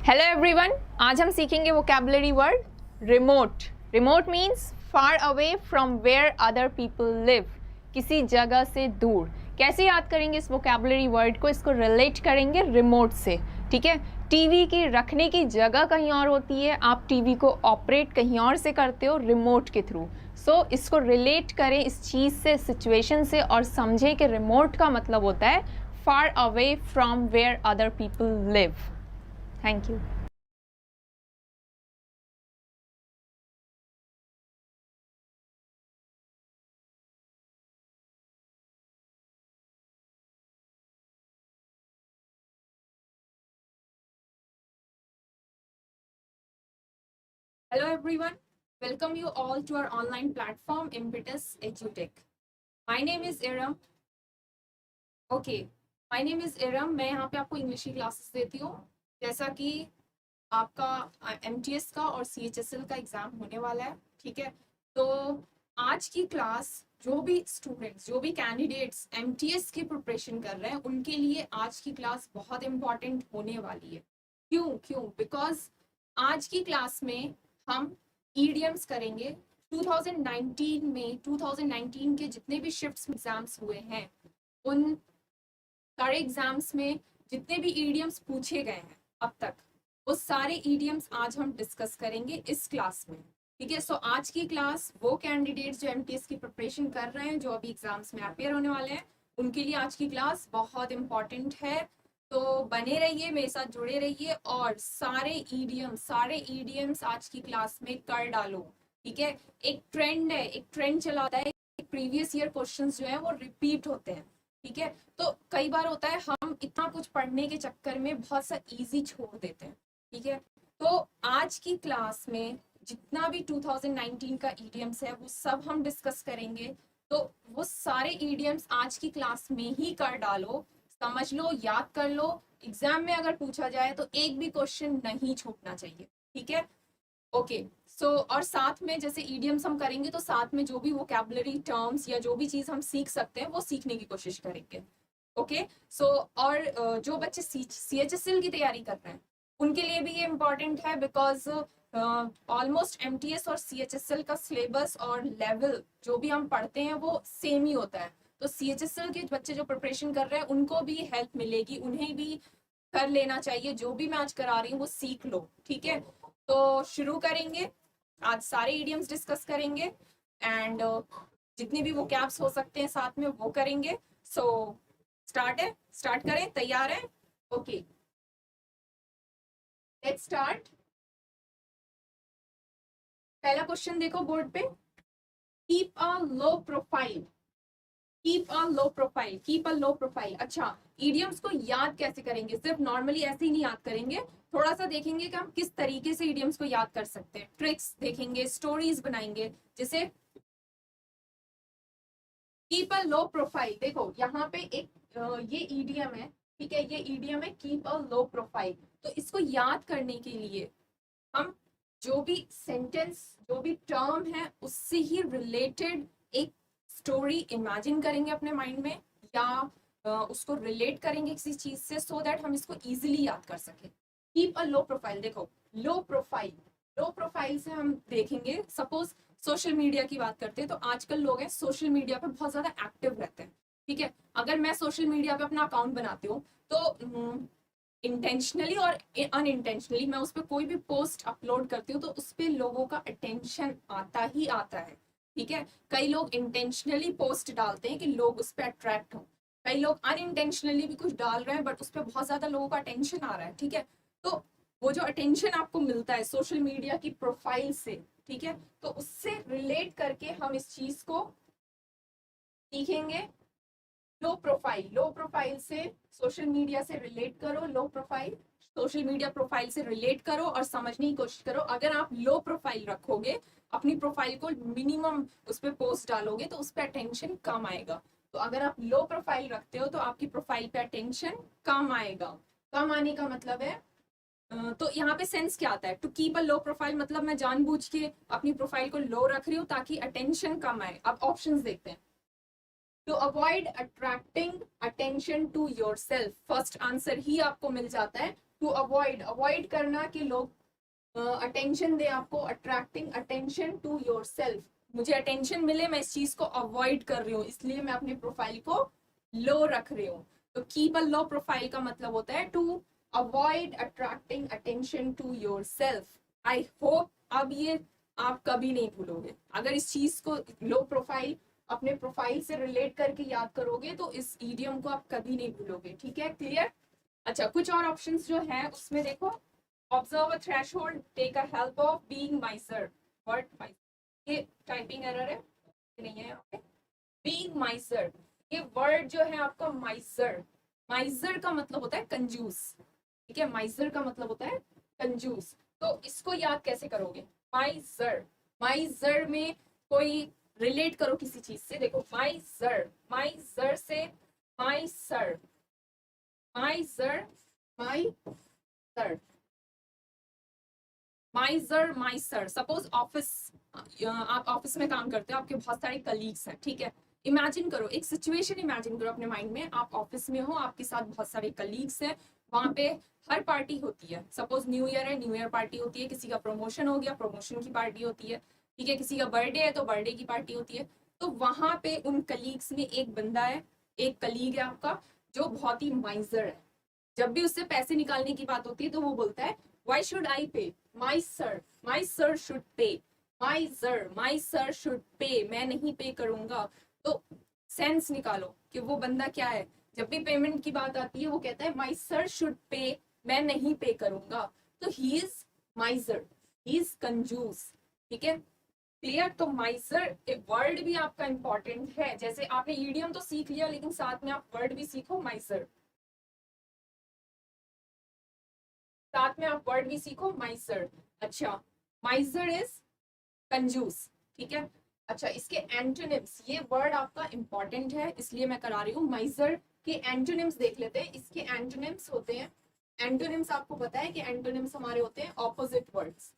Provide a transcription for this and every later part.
Hello everyone, आज हम सीखेंगे vocabulary word remote. Remote means far away from where other people live, किसी जगह से दूर। कैसे याद करेंगे इस वोकैबुलरी वर्ड को? इसको रिलेट करेंगे रिमोट से। ठीक है, टीवी की रखने की जगह कहीं और होती है, आप टीवी को ऑपरेट कहीं और से करते हो रिमोट के थ्रू। सो इसको रिलेट करें इस चीज़ से, सिचुएशन से, और समझें कि रिमोट का मतलब होता है far away from where other people live. Thank you. Hello everyone, welcome you all to our online platform Impetus EduTech. My name is Iram. My name is Iram. मैं यहाँ पे आपको इंग्लिश की क्लासेस देती हूँ। जैसा कि आपका MTS का और CHSL का एग्जाम होने वाला है, ठीक है? तो आज की क्लास जो भी स्टूडेंट्स, जो भी कैंडिडेट्स MTS की प्रिपरेशन कर रहे हैं, उनके लिए आज की क्लास बहुत इंपॉर्टेंट होने वाली है। क्यों? बिकॉज आज की क्लास में हम ईडियम्स करेंगे। 2019 के जितने भी शिफ्ट्स एग्जाम्स हुए हैं, उन सारे एग्जाम्स में जितने भी ईडियम्स पूछे गए हैं अब तक, वो सारे ईडियम्स आज हम डिस्कस करेंगे इस क्लास में। ठीक है, सो आज की क्लास वो कैंडिडेट्स जो MTS की प्रिपरेशन कर रहे हैं, जो अभी एग्जाम्स में अपेयर होने वाले हैं, उनके लिए आज की क्लास बहुत इंपॉर्टेंट है। तो बने रहिए, मेरे साथ जुड़े रहिए और सारे ईडियम्स आज की क्लास में कर डालो। ठीक है, एक ट्रेंड चला होता है, प्रीवियस ईयर क्वेश्चंस जो है वो रिपीट होते हैं। ठीक है, तो कई बार होता है हम इतना कुछ पढ़ने के चक्कर में बहुत सा इजी छोड़ देते हैं। ठीक है, तो आज की क्लास में जितना भी 2019 का ईडियम्स है वो सब हम डिस्कस करेंगे। तो वो सारे ईडियम्स आज की क्लास में ही कर डालो, समझ लो, याद कर लो। एग्जाम में अगर पूछा जाए तो एक भी क्वेश्चन नहीं छूटना चाहिए। ठीक है, ओके। सो और साथ में जैसे ईडियम्स हम करेंगे तो साथ में जो भी वोकैबुलरी टर्म्स या जो भी चीज हम सीख सकते हैं वो सीखने की कोशिश करेंगे। ओके, सो और जो बच्चे CHSL की तैयारी कर रहे हैं उनके लिए भी ये इम्पोर्टेंट है, बिकॉज ऑलमोस्ट MTS और CHSL का सिलेबस और लेवल जो भी हम पढ़ते हैं वो सेम ही होता है। तो CHSL के बच्चे जो प्रिपरेशन कर रहे हैं उनको भी हेल्प मिलेगी, उन्हें भी कर लेना चाहिए। जो भी मैं आज करा रही हूँ वो सीख लो। ठीक है, तो शुरू करेंगे। आज सारे इडियम्स डिस्कस करेंगे एंड जितने भी वो कैप्स हो सकते हैं साथ में वो करेंगे। सो स्टार्ट करें, तैयार है? Okay, let's start. पहला क्वेश्चन देखो बोर्ड पे, keep a low profile. Keep a low profile. अच्छा, इडियम्स को याद कैसे करेंगे? सिर्फ नॉर्मली ऐसे ही नहीं याद करेंगे, थोड़ा सा देखेंगे कि हम किस तरीके से इडियम्स को याद कर सकते हैं। ट्रिक्स देखेंगे, स्टोरीज बनाएंगे। जैसे कीप अ लो प्रोफाइल, देखो यहाँ पे एक ये ईडियम है। ठीक है, ये ईडियम है कीप अ लो प्रोफाइल। तो इसको याद करने के लिए हम जो भी सेंटेंस, जो भी टर्म है उससे ही रिलेटेड एक स्टोरी इमेजिन करेंगे अपने माइंड में, या उसको रिलेट करेंगे किसी चीज से, सो दैट हम इसको इजीली याद कर सके। कीप अ लो प्रोफाइल, देखो लो प्रोफाइल से हम देखेंगे, सपोज सोशल मीडिया की बात करते हैं तो आजकल लोग हैं सोशल मीडिया पे बहुत ज्यादा एक्टिव रहते हैं। ठीक है, अगर मैं सोशल मीडिया पे अपना अकाउंट बनाती हूँ तो इंटेंशनली और अनइंटेंशनली मैं उस पर कोई भी पोस्ट अपलोड करती हूँ तो उस पर लोगों का अटेंशन आता ही आता है। ठीक है, कई लोग इंटेंशनली पोस्ट डालते हैं कि लोग उस पर अट्रैक्ट हो, कई लोग अनइंटेंशनली भी कुछ डाल रहे हैं बट उस पर बहुत ज्यादा लोगों का अटेंशन आ रहा है। ठीक है, तो वो जो अटेंशन आपको मिलता है सोशल मीडिया की प्रोफाइल से, ठीक है, तो उससे रिलेट करके हम इस चीज को सीखेंगे। लो प्रोफाइल से सोशल मीडिया से रिलेट करो, सोशल मीडिया प्रोफाइल से रिलेट करो और समझने की कोशिश करो। अगर आप लो प्रोफाइल रखोगे, अपनी प्रोफाइल को मिनिमम उस पर पोस्ट डालोगे तो उस पर अटेंशन कम आएगा। तो अगर आप लो प्रोफाइल रखते हो तो आपकी प्रोफाइल पे अटेंशन कम आएगा। कम आने का मतलब है तो यहाँ पे सेंस क्या आता है? To keep a low profile मतलब मैं जानबूझ के अपनी प्रोफाइल को लो रख रही हूँ ताकि अटेंशन कम आए। अब ऑप्शंस देखते हैं। To avoid attracting attention to yourself, first answer ही आपको मिल जाता है। टू अवॉइड, अवॉइड करना कि लोग अटेंशन दे आपको, अट्रैक्टिंग अटेंशन टू योरसेल्फ, मुझे अटेंशन मिले, मैं इस चीज को अवॉइड कर रही हूँ, इसलिए मैं अपनी प्रोफाइल को लो रख रही हूँ। तो कीप अ लो प्रोफाइल का मतलब होता है to avoid attracting attention to yourself. I hope अब ये आप कभी नहीं भूलोगे। अगर इस चीज को, लो प्रोफाइल, अपने प्रोफाइल से रिलेट करके याद करोगे तो इस ईडियम को आप कभी नहीं भूलोगे। ठीक है, क्लियर? अच्छा, कुछ और ऑप्शंस जो है उसमें देखो, observe a threshold, take a help of, being miser, word ये टाइपिंग एरर है, नहीं है यहाँ पे। बीइंग माइसर, ये वर्ड जो है आपका माइसर, माइसर का मतलब होता है कंजूस। ठीक है, माइसर का मतलब होता है कंजूस। तो इसको याद कैसे करोगे? माइसर, माइसर में कोई रिलेट करो किसी चीज से। देखो माइसर, माइसर से माइसर, माइसर, माइसर, माइजर, माइसर। सपोज ऑफिस, आप ऑफिस में काम करते हो, आपके बहुत सारे कलीग्स हैं। ठीक है, इमेजिन करो, एक सिचुएशन इमेजिन करो अपने माइंड में, आप ऑफिस में हो, आपके साथ बहुत सारे कलीग्स हैं, वहां पे हर पार्टी होती है। सपोज न्यू ईयर है, न्यू ईयर पार्टी होती है, किसी का प्रमोशन हो गया, प्रमोशन की पार्टी होती है। ठीक है, किसी का बर्थडे है तो बर्थडे की पार्टी होती है। तो वहां पे उन कलीग्स में एक बंदा है, एक कलीग है आपका, जो बहुत ही माइजर है। जब भी उससे पैसे निकालने की बात होती है तो वो बोलता है वाई शुड आई पे, my sir should pay, my sir should pay, मैं नहीं पे करूंगा। तो सेंस निकालो कि वो बंदा क्या है। जब भी पेमेंट की बात आती है वो कहता है माई सर शुड पे, मैं नहीं पे करूंगा। तो ही इज माइजर, ही इज कंजूस। ठीक है, क्लियर? तो माइजर एक वर्ड भी आपका इंपॉर्टेंट है। जैसे आपने ईडियम तो सीख लिया, लेकिन साथ में आप वर्ड भी सीखो माइजर, साथ में आप वर्ड भी सीखो माइजर। अच्छा, माइजर इज कंजूस। ठीक है, अच्छा, इसके एंटोनिम्स, ये वर्ड आपका इंपॉर्टेंट है इसलिए मैं करा रही हूँ। माइजर के एंटोनिम्स देख लेते हैं। इसके एंटोनिम्स होते हैं, एंटोनिम्स आपको पता है कि एंटोनिम्स हमारे होते हैं ऑपोजिट वर्ड्स।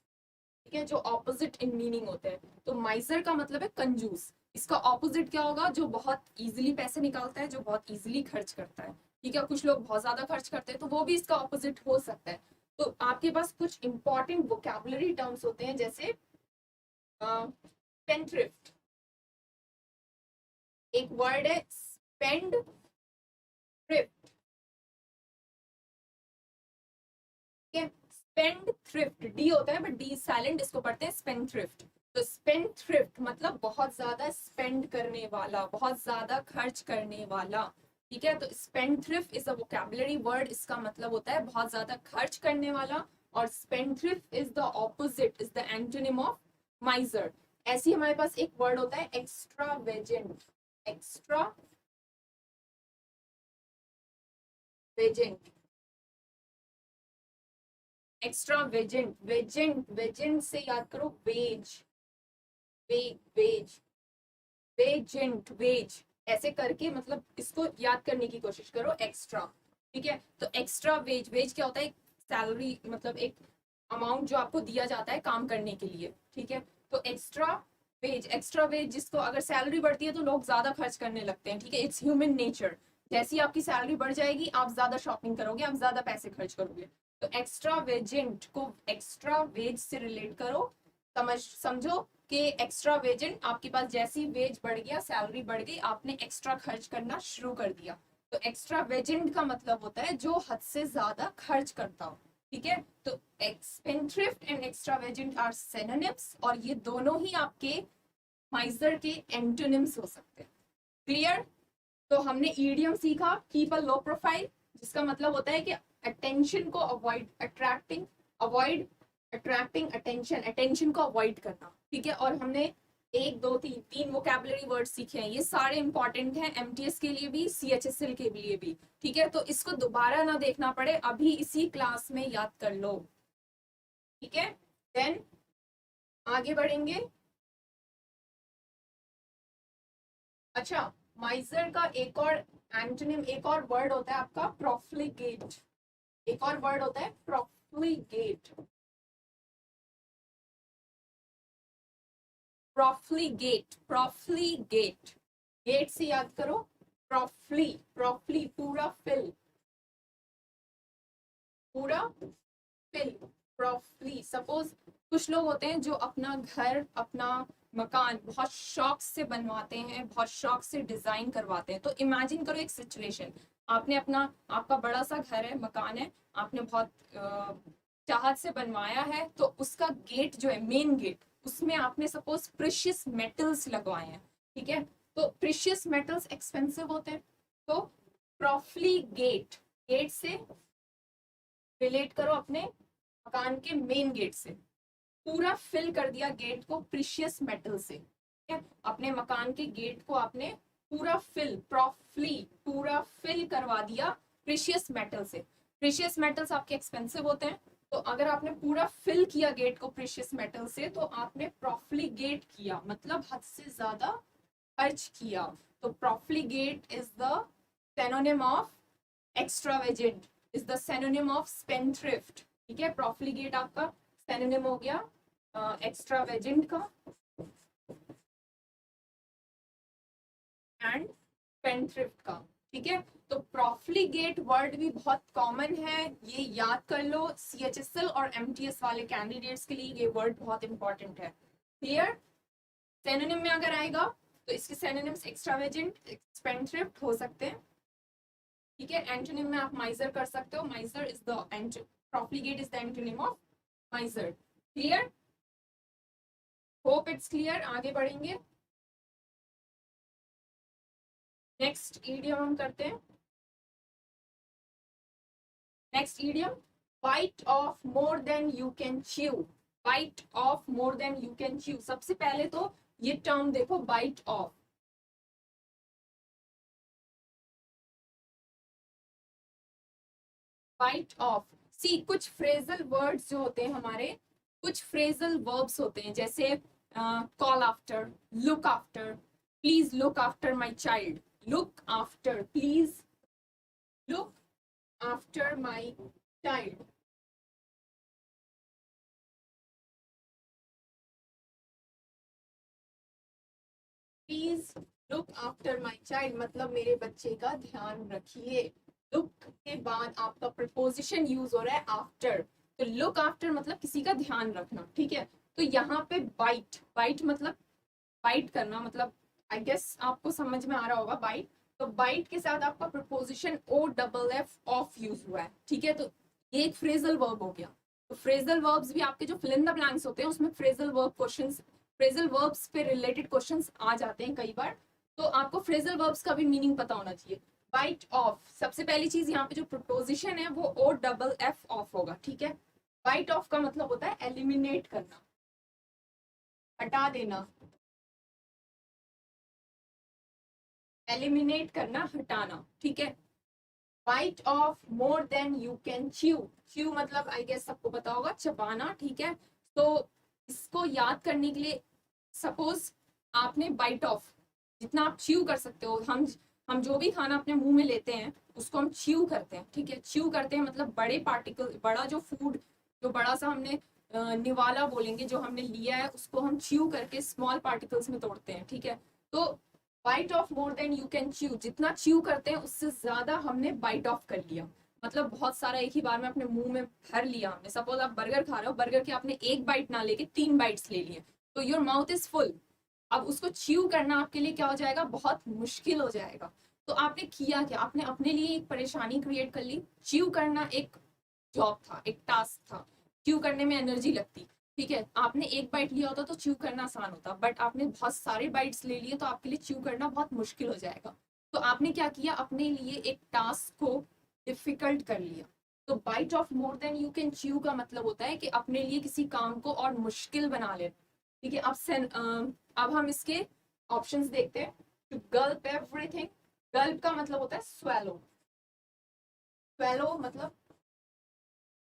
ठीक है, जो ऑपोजिट इन मीनिंग होते हैं। तो माइजर का मतलब है कंजूस, इसका ऑपोजिट क्या होगा? जो बहुत इजीली पैसे निकालता है, जो बहुत इजीली खर्च करता है। ठीक है, कुछ लोग बहुत ज्यादा खर्च करते हैं तो वो भी इसका ऑपोजिट हो सकता है। तो आपके पास कुछ इंपॉर्टेंट वोकैबुलरी टर्म्स होते हैं, जैसे स्पेंडथ्रिफ्ट, एक वर्ड है स्पेंड थ्रिफ्ट। ठीक है, स्पेंड थ्रिफ्ट, डी होता है बट डी साइलेंट, इसको पढ़ते हैं स्पेंड थ्रिफ्ट। तो स्पेंड थ्रिफ्ट मतलब बहुत ज्यादा स्पेंड करने वाला, बहुत ज्यादा खर्च करने वाला। ठीक है, तो spend thrift is a vocabulary word, इसका मतलब होता है बहुत ज्यादा खर्च करने वाला। और spend thrift is the opposite, is the antonym of माइजर। ऐसे ही हमारे पास एक वर्ड होता है एक्स्ट्रावेजेंट, एक्स्ट्रावेजेंट, एक्स्ट्रावेजेंट, वेजेंट, वेजेंट से याद करो वेज, वेज, वेजेंट, वेज, ऐसे करके मतलब इसको याद करने की कोशिश करो, एक्स्ट्रा। ठीक है, तो एक्स्ट्रा वेज, वेज क्या होता है? सैलरी, मतलब एक अमाउंट जो आपको दिया जाता है काम करने के लिए। ठीक है, तो एक्स्ट्रा वेज, एक्स्ट्रा वेज, जिसको अगर सैलरी बढ़ती है तो लोग ज्यादा खर्च करने लगते हैं। ठीक है, इट्स ह्यूमन नेचर, जैसी आपकी सैलरी बढ़ जाएगी आप ज्यादा शॉपिंग करोगे, आप ज्यादा पैसे खर्च करोगे। तो एक्स्ट्रा वेजेंट को एक्स्ट्रा वेज से रिलेट करो, समझो कि एक्स्ट्रा वेजेंट, आपके पास जैसी वेज बढ़ गया, सैलरी बढ़ गई, आपने एक्स्ट्रा खर्च करना शुरू कर दिया। तो एक्स्ट्रा वेजेंट का मतलब होता है जो हद से ज्यादा खर्च करता हो। ठीक है, तो spendthrift and extravagant are synonyms, और ये दोनों ही आपके माइजर के एंटोनिम्स हो सकते हैं। क्लियर? तो हमने ईडियम सीखा, कीप अ लो प्रोफाइल, जिसका मतलब होता है कि अटेंशन को avoid, attracting, avoid attracting attention, attention को अवॉइड करना। ठीक है, और हमने एक दो तीन तीन वोकैबुलरी वर्ड सीखे हैं, ये सारे इंपॉर्टेंट हैं एमटीएस के लिए भी, सीएचएसएल के लिए भी। ठीक है, तो इसको दोबारा ना देखना पड़े, अभी इसी क्लास में याद कर लो। ठीक है, देन आगे बढ़ेंगे। अच्छा, माइजर का एक और एंटोनिम, एक और वर्ड होता है आपका प्रोफ्लिगेट, एक और वर्ड होता है प्रोफ्लिगेट, प्रोफ्लिगेट, प्रोफ्लिगेट। गेट से याद करो, प्रॉपरली, प्रॉपरली पूरा फिल, पूरा फिल, प्रॉपरली। सपोज कुछ लोग होते हैं जो अपना घर, अपना मकान बहुत शौक से बनवाते हैं, बहुत शौक से डिजाइन करवाते हैं। तो इमेजिन करो एक सिचुएशन, आपने अपना, आपका बड़ा सा घर है, मकान है, आपने बहुत चाहत से बनवाया है, तो उसका गेट जो है, मेन गेट, उसमें आपने सपोज प्रेशियस मेटल्स लगवाए हैं, ठीक है। तो प्रेशियस मेटल्स एक्सपेंसिव होते हैं, तो प्रॉपरली गेट, गेट से रिलेट करो अपने मकान के मेन गेट से, पूरा फिल कर दिया गेट को प्रीशियस मेटल से, ठीक है। अपने मकान के गेट को आपने पूरा फिल, प्रॉपरली पूरा फिल करवा दिया प्रीशियस मेटल से। प्रीशियस मेटल्स आपके एक्सपेंसिव होते हैं, तो अगर आपने पूरा फिल किया गेट को प्रीशियस मेटल से, तो आपने प्रॉपरली गेट किया, मतलब हद से ज्यादा खर्च किया। तो profligate is the synonym of extravagant, is the synonym of spendthrift, ठीक है। profligate आपका synonym हो गया extravagant का एंड spendthrift का, ठीक है। तो profligate वर्ड भी बहुत कॉमन है, ये याद कर लो। CHSL और MTS वाले कैंडिडेट्स के लिए ये वर्ड बहुत इंपॉर्टेंट है। क्लियर? synonym में अगर आएगा तो इसके synonyms extravagant, spendthrift हो सकते हैं, ठीक है। एंटोनिम में आप माइजर कर सकते हो, miser is the, profligate is the antonym of miser. Clear? Hope it's clear. आगे बढ़ेंगे, नेक्स्ट ईडियम हम करते हैं। Next idiom, bite off more than you can chew, bite off more than you can chew. सबसे पहले तो ये term देखो, bite off, bite off. See, कुछ फ्रेजल वर्ड्स जो होते हैं हमारे, कुछ फ्रेजल वर्ब्स होते हैं, जैसे call after, look after, please look after my child, look after, please look after my child. Please look after my child मतलब मेरे बच्चे का ध्यान रखिए। लुक के बाद आपका प्रपोजिशन यूज हो रहा है आफ्टर, तो लुक आफ्टर मतलब किसी का ध्यान रखना, ठीक है। तो यहाँ पे बाइट, बाइट मतलब बाइट करना, मतलब आई गेस आपको समझ में आ रहा होगा बाइट। तो बाइट के साथ आपका प्रपोजिशन OFF ऑफ यूज हुआ है, ठीक है। तो ये एक फ्रेजल वर्ब हो गया। तो फ्रेजल वर्ब्स भी आपके जो फिल इन द ब्लैंक्स होते हैं उसमें phrasal verb questions, phrasal verbs पे रिलेटेड क्वेश्चंस आ जाते हैं कई बार। तो आपको फ्रेजल वर्ब्स का भी मीनिंग पता होना चाहिए। बाइट ऑफ, सबसे पहली चीज यहाँ पे जो प्रपोजिशन है वो OFF ऑफ होगा, ठीक है। बाइट ऑफ का मतलब होता है एलिमिनेट करना, हटा देना, एलिमिनेट करना, हटाना, ठीक है। Bite off more than you can chew, chew मतलब आई गेस सबको पता होगा चबाना, ठीक है। तो इसको याद करने के लिए, सपोज आपने बाइट ऑफ, जितना आप च्यू कर सकते हो, हम जो भी खाना अपने मुंह में लेते हैं उसको हम च्यू करते हैं, ठीक है। च्यू करते हैं मतलब बड़े पार्टिकल, बड़ा जो फूड, जो बड़ा सा हमने निवाला बोलेंगे, जो हमने लिया है उसको हम च्यू करके स्मॉल पार्टिकल्स में तोड़ते हैं, ठीक है। तो bite off more than you can chew, जितना च्यू करते हैं उससे ज्यादा हमने बाइट ऑफ कर लिया, मतलब बहुत सारा एक ही बार में अपने मुंह में भर लिया हमने। सपोज आप बर्गर खा रहे हो, बर्गर के आपने एक बाइट ना लेके 3 बाइट्स ले लिए, तो योर माउथ इज फुल। अब उसको च्यू करना आपके लिए क्या हो जाएगा, बहुत मुश्किल हो जाएगा। तो आपने किया क्या, आपने अपने लिए एक परेशानी क्रिएट कर ली। च्यू करना एक जॉब था, एक टास्क था, च्यू करने में एनर्जी लगती, ठीक है। आपने एक बाइट लिया होता तो च्यू करना आसान होता, बट आपने बहुत सारे बाइट्स ले लिए तो आपके लिए च्यू करना बहुत मुश्किल हो जाएगा। तो आपने क्या किया, अपने लिए एक टास्क को डिफिकल्ट कर लिया। तो bite off more than you can chew का मतलब होता है कि अपने लिए किसी काम को और मुश्किल बना लेना, ठीक है। अब हम इसके ऑप्शंस देखते हैं। टू गल्प एवरीथिंग, गल्प का मतलब होता है swallow, swallow मतलब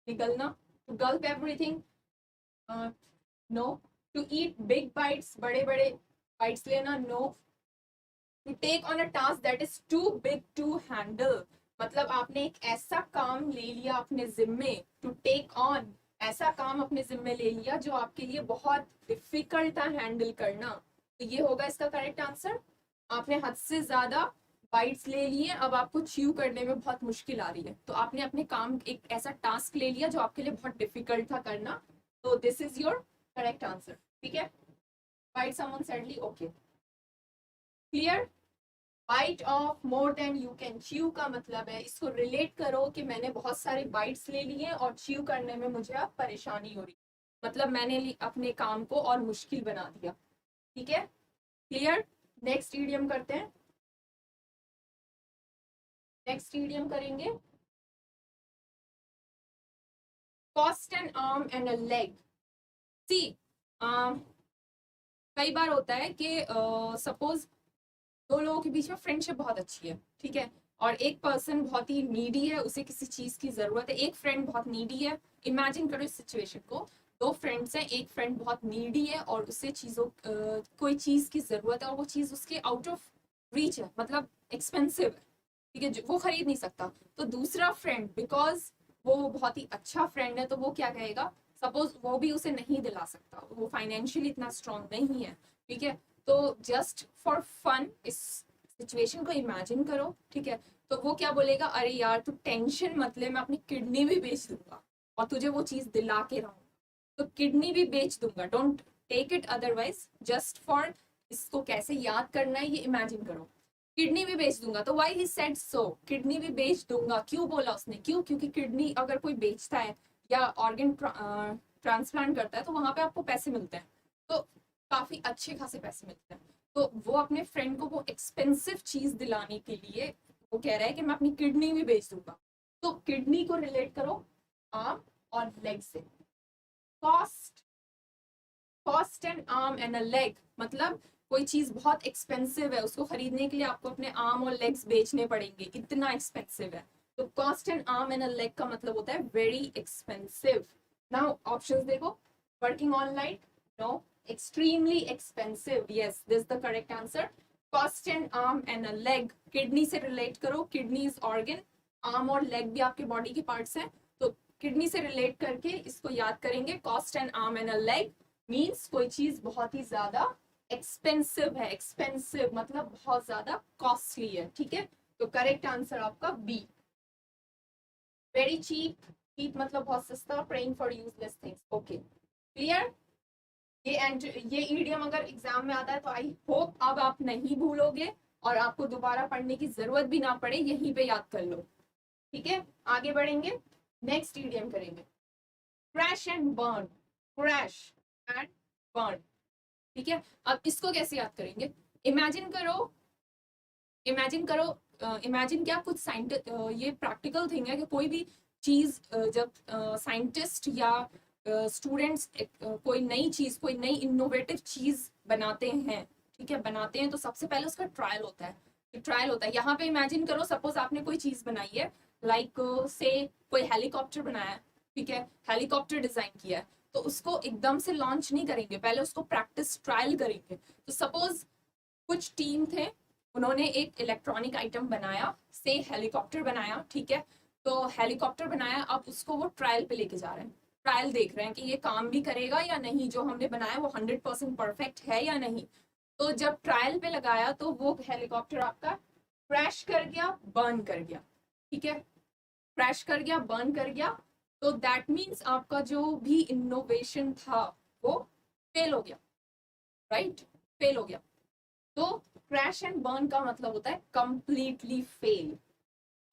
निगलना। To gulp everything, no. To eat big bites, बड़े बड़े बाइट्स लेना, no. To take on a task that is too big to handle, मतलब आपने एक ऐसा काम ले लिया अपने जिम्मे, टू टेक ऑन, ऐसा काम अपने जिम्मे ले लिया जो आपके लिए बहुत डिफिकल्ट था हैंडल करना। तो ये होगा इसका करेक्ट आंसर। आपने हद से ज्यादा बाइट्स ले लिए, अब आपको च्यू करने में बहुत मुश्किल आ रही है, तो आपने अपने काम एक ऐसा टास्क ले लिया जो आपके लिए बहुत डिफिकल्ट था करना, तो this is your correct answer. ठीक है, bite someone sadly, okay clear. Bite off more than you can chew का मतलब है, इसको रिलेट करो कि मैंने बहुत सारे बाइट्स ले लिए और च्यू करने में मुझे अब परेशानी हो रही, मतलब मैंने अपने काम को और मुश्किल बना दिया। ठीक है, क्लियर। नेक्स्ट इडियम करते हैं, नेक्स्ट इडियम करेंगे cost an arm and a leg. See कई बार होता है कि सपोज दो लोगों के बीच में फ्रेंडशिप बहुत अच्छी है, ठीक है, और एक पर्सन बहुत ही नीडी है, उसे किसी चीज की जरूरत है, एक फ्रेंड बहुत नीडी है। इमेजिन करो इस सिचुएशन को, दो फ्रेंड्स हैं, एक फ्रेंड बहुत नीडी है और उसे चीजों कोई चीज की जरूरत है और वो चीज उसके आउट ऑफ रीच है, मतलब एक्सपेंसिव है, ठीक है, वो खरीद नहीं सकता। तो दूसरा फ्रेंड बिकॉज वो बहुत ही अच्छा फ्रेंड है, तो वो क्या कहेगा, सपोज वो भी उसे नहीं दिला सकता, वो फाइनेंशियली इतना स्ट्रांग नहीं है, ठीक है, तो जस्ट फॉर फन इस सिचुएशन को इमेजिन करो, ठीक है, तो वो क्या बोलेगा, अरे यार तू टेंशन मत ले, मैं अपनी किडनी भी बेच दूंगा और तुझे वो चीज दिला के रहूंगा, तो किडनी भी बेच दूंगा, don't take it otherwise, just for इसको कैसे याद करना है ये इमेजिन करो, किडनी भी बेच दूंगा, तो why he said so, kidney भी बेच दूंगा, क्यों बोला उसने, क्यों, क्योंकि किडनी अगर कोई बेचता है या ऑर्गन ट्रांसप्लांट करता है तो वहां पे आपको पैसे मिलते हैं, तो काफी अच्छे खासे पैसे मिलते हैं, तो वो अपने फ्रेंड को वो एक्सपेंसिव चीज दिलाने के लिए वो कह रहा है कि मैं अपनी किडनी भी बेच दूंगा। तो किडनी को रिलेट करो आर्म और लेग से, cost, cost an arm and a leg, मतलब कोई चीज बहुत एक्सपेंसिव है, उसको खरीदने के लिए आपको अपने आर्म और लेग्स बेचने पड़ेंगे, इतना एक्सपेंसिव है, तो cost an arm and a leg का मतलब होता है वेरी एक्सपेंसिव। नाउ ऑप्शंस देखो, working on light, no, extremely expensive, yes this is the correct answer. Cost an arm and a leg, kidney से रिलेट करो, kidney is organ, arm और leg भी आपके बॉडी के पार्ट्स हैं, तो kidney से रिलेट करके इसको याद करेंगे, cost an arm and a leg means कोई चीज बहुत ही ज्यादा एक्सपेंसिव है, एक्सपेंसिव मतलब बहुत ज्यादा कॉस्टली है, ठीक है, तो करेक्ट आंसर आपका बी, वेरी चीप, चीप मतलब बहुत सस्ता, praying for useless things, okay clear. ये ईडियम अगर एग्जाम में आता है तो आई होप अब आप नहीं भूलोगे और आपको दोबारा पढ़ने की जरूरत भी ना पड़े, यहीं पे याद कर लो, ठीक है, आगे बढ़ेंगे, नेक्स्ट ईडियम करेंगे crash and burn, crash and burn, ठीक है, अब इसको कैसे याद करेंगे, इमेजिन करो, इमेजिन करो, इमेजिन क्या कुछ साइंटिस्ट, ये प्रैक्टिकल थिंग है कि कोई भी चीज जब साइंटिस्ट या स्टूडेंट्स कोई नई चीज, कोई नई इनोवेटिव चीज बनाते हैं, ठीक है, बनाते हैं तो सबसे पहले उसका ट्रायल होता है, ट्रायल होता है, यहाँ पे इमेजिन करो सपोज आपने कोई चीज बनाई है, लाइक से कोई हेलीकॉप्टर बनाया है, ठीक है, हेलीकॉप्टर डिजाइन किया है, तो उसको एकदम से लॉन्च नहीं करेंगे, पहले उसको प्रैक्टिस ट्रायल करेंगे, तो सपोज कुछ टीम थे, उन्होंने एक इलेक्ट्रॉनिक आइटम बनाया, से हेलीकॉप्टर बनाया, ठीक है, तो हेलीकॉप्टर बनाया, अब उसको वो ट्रायल पे लेके जा रहे हैं, ट्रायल देख रहे हैं कि ये काम भी करेगा या नहीं, जो हमने बनाया वो 100% परफेक्ट है या नहीं, तो जब ट्रायल पे लगाया तो वो हेलीकॉप्टर आपका क्रैश कर गया, बर्न कर गया, ठीक है, क्रैश कर गया, बर्न कर गया, तो दैट मीन्स आपका जो भी इनोवेशन था वो फेल हो गया, राइट, फेल हो गया, तो क्रैश एंड बर्न का मतलब होता है कंप्लीटली फेल,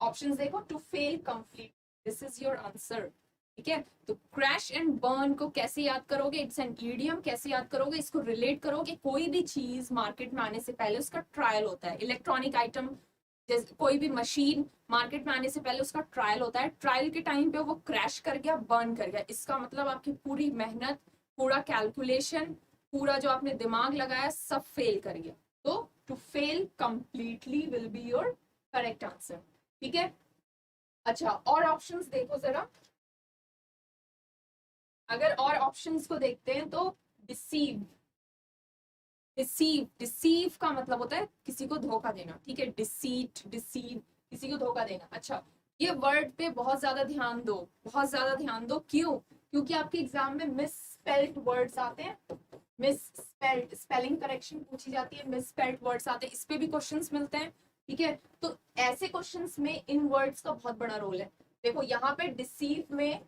ऑप्शंस देखो, to fail, complete, this is your answer, ठीक है, तो क्रैश एंड बर्न को कैसे याद करोगे, इट्स एन ईडियम, कैसे याद करोगे, इसको रिलेट करोगे, कोई भी चीज मार्केट में आने से पहले उसका ट्रायल होता है, इलेक्ट्रॉनिक आइटम जैसे कोई भी मशीन मार्केट में आने से पहले उसका ट्रायल होता है, ट्रायल के टाइम पे वो क्रैश कर गया, बर्न कर गया, इसका मतलब आपकी पूरी मेहनत, पूरा कैलकुलेशन, पूरा जो आपने दिमाग लगाया सब फेल कर गया, तो to fail completely will be your correct answer, ठीक है। अच्छा, और ऑप्शंस देखो जरा, अगर और ऑप्शंस को देखते हैं तो डिसीव, डिसीव, डिसीव का मतलब होता है किसी को धोखा देना, ठीक है, डिसीट, डिसीव, किसी को धोखा देना। अच्छा, ये वर्ड पे बहुत ज्यादा ध्यान दो, बहुत ज्यादा ध्यान दो, क्यों, क्योंकि आपके एग्जाम में मिस स्पेल्ड वर्ड्स आते हैं, मिस स्पेलिंग करेक्शन पूछी जाती है, मिस स्पेल्ड वर्ड्स आते हैं, इस पे भी क्वेश्चंस मिलते हैं, ठीक है। तो ऐसे क्वेश्चंस में इन वर्ड्स का बहुत बड़ा रोल है। देखो यहाँ पे डिसीव में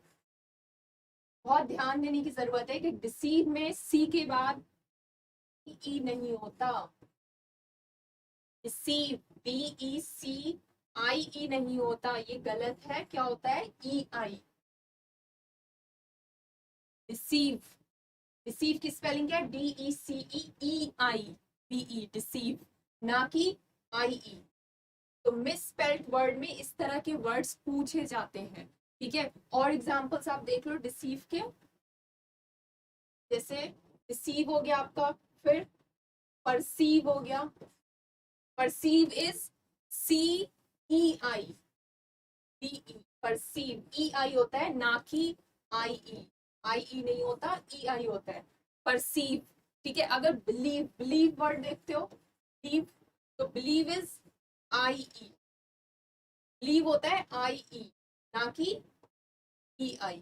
बहुत ध्यान देने की जरूरत है कि डिसीव में सी के बाद ई नहीं होता, डिसीव DECIE नहीं होता, ये गलत है। क्या होता है? EI। डिसीव, डिसीव की स्पेलिंग क्या है? DECEEI, BE, डिसीव, ना कि IE। तो मिस स्पेल्ड वर्ड में इस तरह के वर्ड्स पूछे जाते हैं, ठीक है। और एग्जांपल्स आप देख लो डिसीव के, जैसे डिसीव हो गया आपका, फिर परसीव हो गया, perceive is CEI, DE, perceive, EI होता है ना कि IE नहीं होता, EI होता है, परसीव, ठीक है। अगर बिलीव, बिलीव वर्ड देखते हो, बिलीव, तो बिलीव इज IE, बिलीव होता है IE ना कि EI,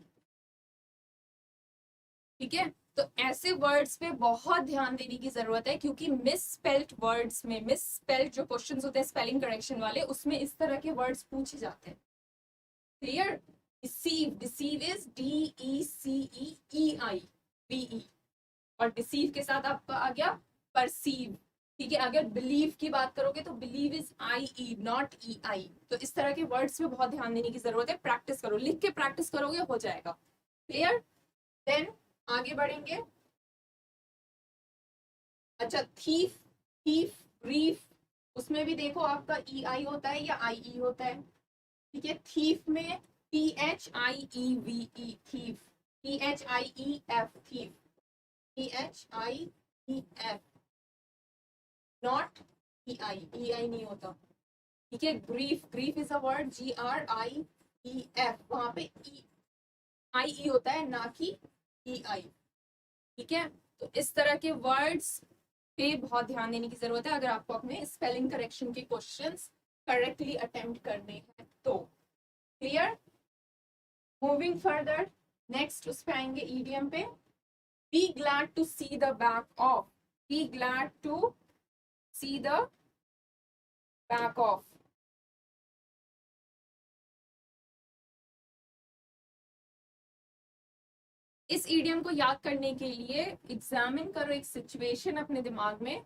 ठीक है। तो ऐसे वर्ड्स पे बहुत ध्यान देने की जरूरत है, क्योंकि मिस स्पेल्ड वर्ड्स में, मिस स्पेल्ड जो क्वेश्चंस होते हैं स्पेलिंग करेक्शन वाले, उसमें इस तरह के वर्ड्स पूछे जाते हैं। Clear? Deceive, deceive is DECEEI, BE, और डिसीव के साथ आपका आ गया परसीव, ठीक है। अगर बिलीव की बात करोगे तो believe is IE not EI। तो इस तरह के वर्ड्स पे बहुत ध्यान देने की जरूरत है। प्रैक्टिस करो, लिख के प्रैक्टिस करोगे हो जाएगा। क्लियर? देन आगे बढ़ेंगे। अच्छा, थीफ, थीफ, ब्रीफ, उसमें भी देखो आपका EI होता है या IE होता है, ठीक है। थीफ में THIEVE, thief, THIEF, thief, THIEF, not EI नहीं होता, ठीक है। Grief, grief is a word, GRIEF, वहां पे IE होता है ना कि EI, ठीक है। तो इस तरह के वर्ड्स पे बहुत ध्यान देने की जरूरत है अगर आपको अपने स्पेलिंग करेक्शन के क्वेश्चंस करेक्टली अटेम्प्ट करने हैं तो। क्लियर? मूविंग फर्दर, नेक्स्ट उस पे आएंगे ईडियम पे। Be glad to see the back of, be glad to see the back of, इस ईडियम को याद करने के लिए एग्जामिन करो एक सिचुएशन अपने दिमाग में।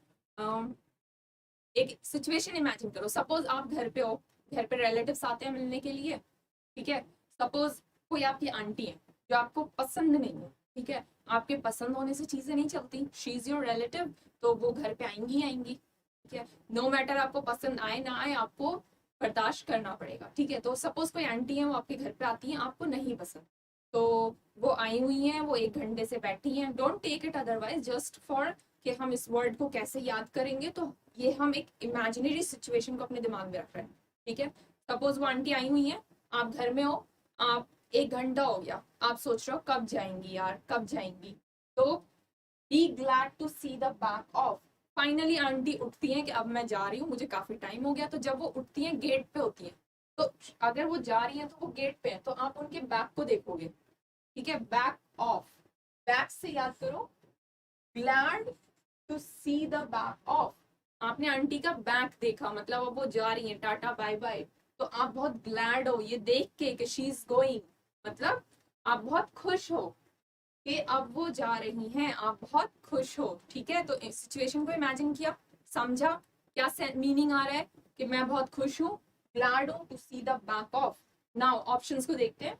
एक सिचुएशन इमेजिन करो, सपोज आप घर पे हो, घर पे रिलेटिव्स आते हैं मिलने के लिए, ठीक है। सपोज कोई आपकी आंटी है जो आपको पसंद नहीं है, ठीक है। आपके पसंद होने से चीजें नहीं चलती, शी इज योर रिलेटिव, तो वो घर पे आएंगी आएंगी, ठीक है। नो मैटर आपको पसंद आए ना आए, आपको बर्दाश्त करना पड़ेगा, ठीक है। तो सपोज कोई आंटी है, वो आपके घर पे आती है, आपको नहीं पसंद, तो वो आई हुई हैं, वो 1 घंटे से बैठी हैं। Don't take it otherwise, just for कि हम इस वर्ड को कैसे याद करेंगे, तो ये हम एक इमेजिनरी सिचुएशन को अपने दिमाग में रख रहे हैं, ठीक है। सपोज वो आंटी आई हुई है, आप घर में हो, आप 1 घंटा हो गया, आप सोच रहे हो कब जाएंगी यार, कब जाएंगी, तो be glad to see the back of. Finally aunty उठती हैं कि अब मैं जा रही हूँ, मुझे काफी टाइम हो गया। तो जब वो उठती हैं, गेट पे होती हैं, तो अगर वो जा रही हैं तो वो गेट पे है, तो आप उनके बैक को देखोगे, ठीक है। बैक ऑफ, बैक से याद करो, glad to see the back of, आपने आंटी का बैक देखा, मतलब अब वो जा रही है, टाटा बाय बाय, तो आप बहुत ग्लैड हो ये देख के कि शी इज गोइंग, मतलब आप बहुत खुश हो कि अब वो जा रही हैं, आप बहुत खुश हो, ठीक है। तो इस सिचुएशन को इमेजिन किया, समझा क्या मीनिंग आ रहा है कि मैं बहुत खुश हूँ, ग्लैड हूँ to see the back of. Now options को देखते हैं।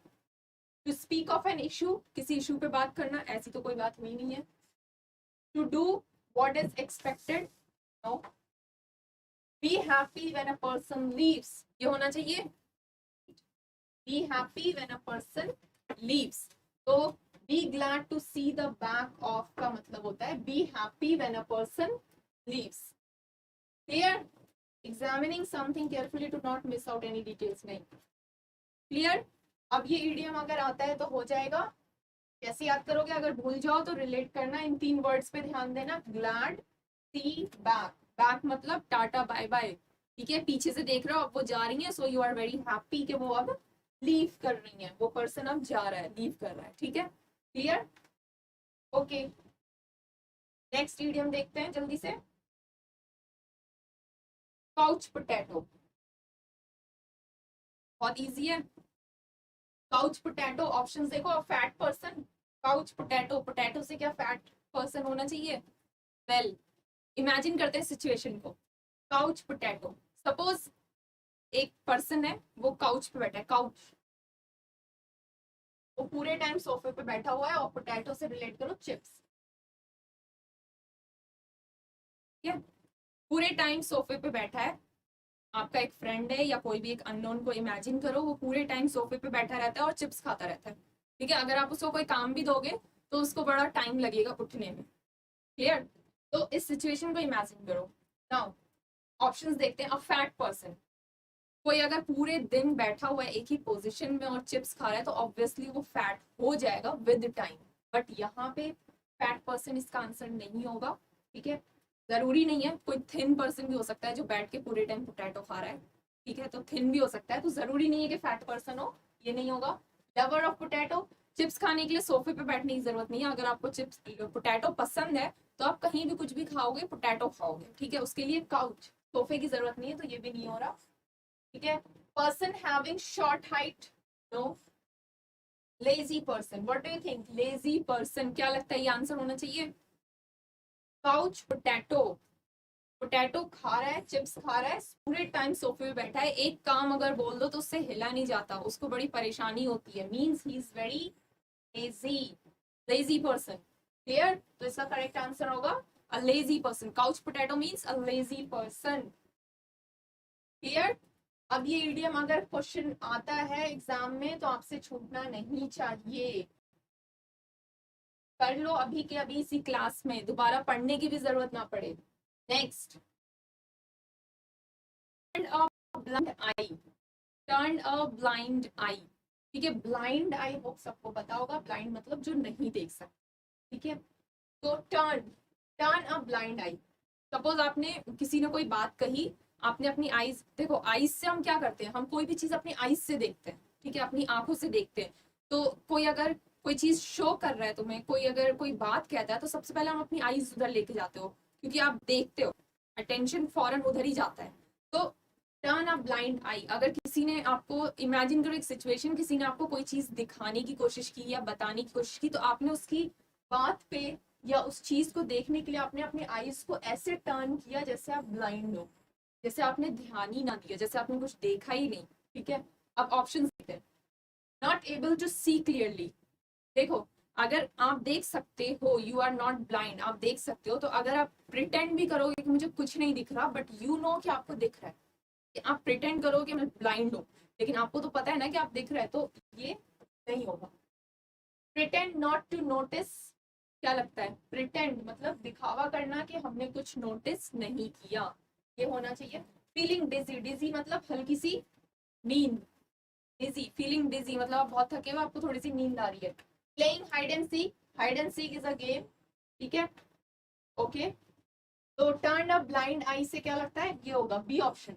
To speak of an issue, किसी इशू पे बात करना, ऐसी तो कोई बात हुई नहीं है। To do what is expected, no. Be happy when a person leaves, ये होना चाहिए, be happy when a person leaves. तो be glad to see the back of का मतलब होता है be happy when a person leaves. Clear? Examining something carefully to not miss out any details, नहीं। Clear? अब ये ईडियम अगर आता है तो हो जाएगा। कैसे याद करोगे? अगर भूल जाओ तो रिलेट करना, इन 3 वर्ड्स पे ध्यान देना। ग्लैड, सी, बैक। बैक मतलब टाटा बाय बाय, ठीक है। पीछे से देख रहे हो, अब वो जा रही है, so you are very happy कि वो अब लीव कर रही है, वो पर्सन अब जा रहा है, लीव कर रहा है, ठीक है। क्लियर? ओके। नेक्स्ट इडियम देखते हैं जल्दी से, काउच पोटैटो। बहुत इजी है। काउच पोटैटो, ऑप्शंस देखो, fat person, couch potato, potato से क्या फैट पर्सन होना चाहिए? वेल, इमेजिन करते हैं सिचुएशन को, काउच पोटैटो, सपोज एक पर्सन है, वो काउच पे बैठा है, काउच, वो पूरे टाइम सोफे पे बैठा हुआ है, और पोटैटो से रिलेट करो चिप्स, ठीक है, पूरे टाइम सोफे पे बैठा है। आपका एक फ्रेंड है या कोई भी एक अननोन को इमेजिन करो, वो पूरे टाइम सोफे पे बैठा रहता है और चिप्स खाता रहता है, ठीक है। अगर आप उसको कोई काम भी दोगे तो उसको बड़ा टाइम लगेगा उठने में, क्लियर? तो इस सिचुएशन को इमेजिन करो। नाउ ऑप्शंस देखते हैं। अ फैट पर्सन, कोई अगर पूरे दिन बैठा हुआ है एक ही पोजीशन में और चिप्स खा रहा है तो ऑब्वियसली वो फैट हो जाएगा विद टाइम, बट यहाँ पे फैट पर्सन इसका आंसर नहीं होगा, ठीक है। जरूरी नहीं है, कोई थिन पर्सन भी हो सकता है जो बैठ के पूरे टाइम पोटैटो खा रहा है, ठीक है, तो थिन भी हो सकता है, तो जरूरी नहीं है कि फैट पर्सन हो, ये नहीं होगा। लवर ऑफ पोटैटो, चिप्स खाने के लिए सोफे पे बैठने की जरूरत नहीं है। अगर आपको चिप्स पोटैटो पसंद है तो आप कहीं भी कुछ भी खाओगे, पोटैटो खाओगे, ठीक है, उसके लिए काउच, सोफे की जरूरत नहीं है, तो ये भी नहीं हो रहा, ठीक है। Person having short height, no. Lazy person, what do you think? Lazy person, क्या लगता है ये आंसर होना चाहिए? काउच पोटैटो, पोटैटो खा रहा है, चिप्स खा रहा है, पूरे टाइम सोफे पे बैठा है, एक काम अगर बोल दो तो उससे हिला नहीं जाता, उसको बड़ी परेशानी होती है, means he is very lazy, lazy person, clear? तो इसका करेक्ट आंसर होगा a lazy person. Couch potato means a lazy person, clear? अब ये इडियम अगर क्वेश्चन आता है एग्जाम में तो आपसे छूटना नहीं चाहिए, कर लो अभी के अभी इसी क्लास में, दोबारा पढ़ने की भी जरूरत ना पड़े। Next, turn a blind eye, turn a blind eye, ठीक है। ब्लाइंड आई वो सबको पता होगा, ब्लाइंड मतलब जो नहीं देख सकता, ठीक है। तो turn, turn a blind I, suppose आपने किसी ने कोई बात कही, आपने अपनी आईज, देखो आईज से हम क्या करते हैं, हम कोई भी चीज अपनी आईज से देखते हैं, ठीक है, अपनी आंखों से देखते हैं। तो कोई अगर कोई चीज शो कर रहा है तुम्हें, कोई अगर कोई बात कहता है तो सबसे पहले हम अपनी आईज उधर लेके जाते हो, क्योंकि आप देखते हो, अटेंशन फौरन उधर ही जाता है। तो टर्न अ ब्लाइंड आई, अगर किसी ने आपको, इमेजिन करो एक सिचुएशन, किसी ने आपको कोई चीज दिखाने की कोशिश की या बताने की कोशिश की, तो आपने उसकी बात पे या उस चीज को देखने के लिए आपने अपने आईज को ऐसे टर्न किया जैसे आप ब्लाइंड हो, जैसे आपने ध्यान ही ना दिया, जैसे आपने कुछ देखा ही नहीं, ठीक है। अब ऑप्शन देखते हैं। Not able to see clearly, देखो अगर आप देख सकते हो, यू आर नॉट ब्लाइंड, आप देख सकते हो, तो अगर आप प्रिटेंड भी करोगे कि मुझे कुछ नहीं दिख रहा, बट यू नो कि आपको दिख रहा है, कि आप प्रिटेंड करो कि मैं ब्लाइंड हूँ, लेकिन आपको तो पता है ना कि आप दिख रहे हैं, तो ये नहीं होगा। प्रिटेंड नॉट टू नोटिस, क्या लगता है? प्रिटेंड मतलब दिखावा करना कि हमने कुछ नोटिस नहीं किया, ये होना चाहिए। फीलिंग डिजी, डिजी मतलब हल्की सी नींद, डिजी, फीलिंग डिजी मतलब आप बहुत थके हो, आपको थोड़ी सी नींद आ रही है। Playing hide and seek, hide and seek is a game, ठीक है, ओके। तो टर्न अ ब्लाइंड आई से क्या लगता है? ये होगा B option,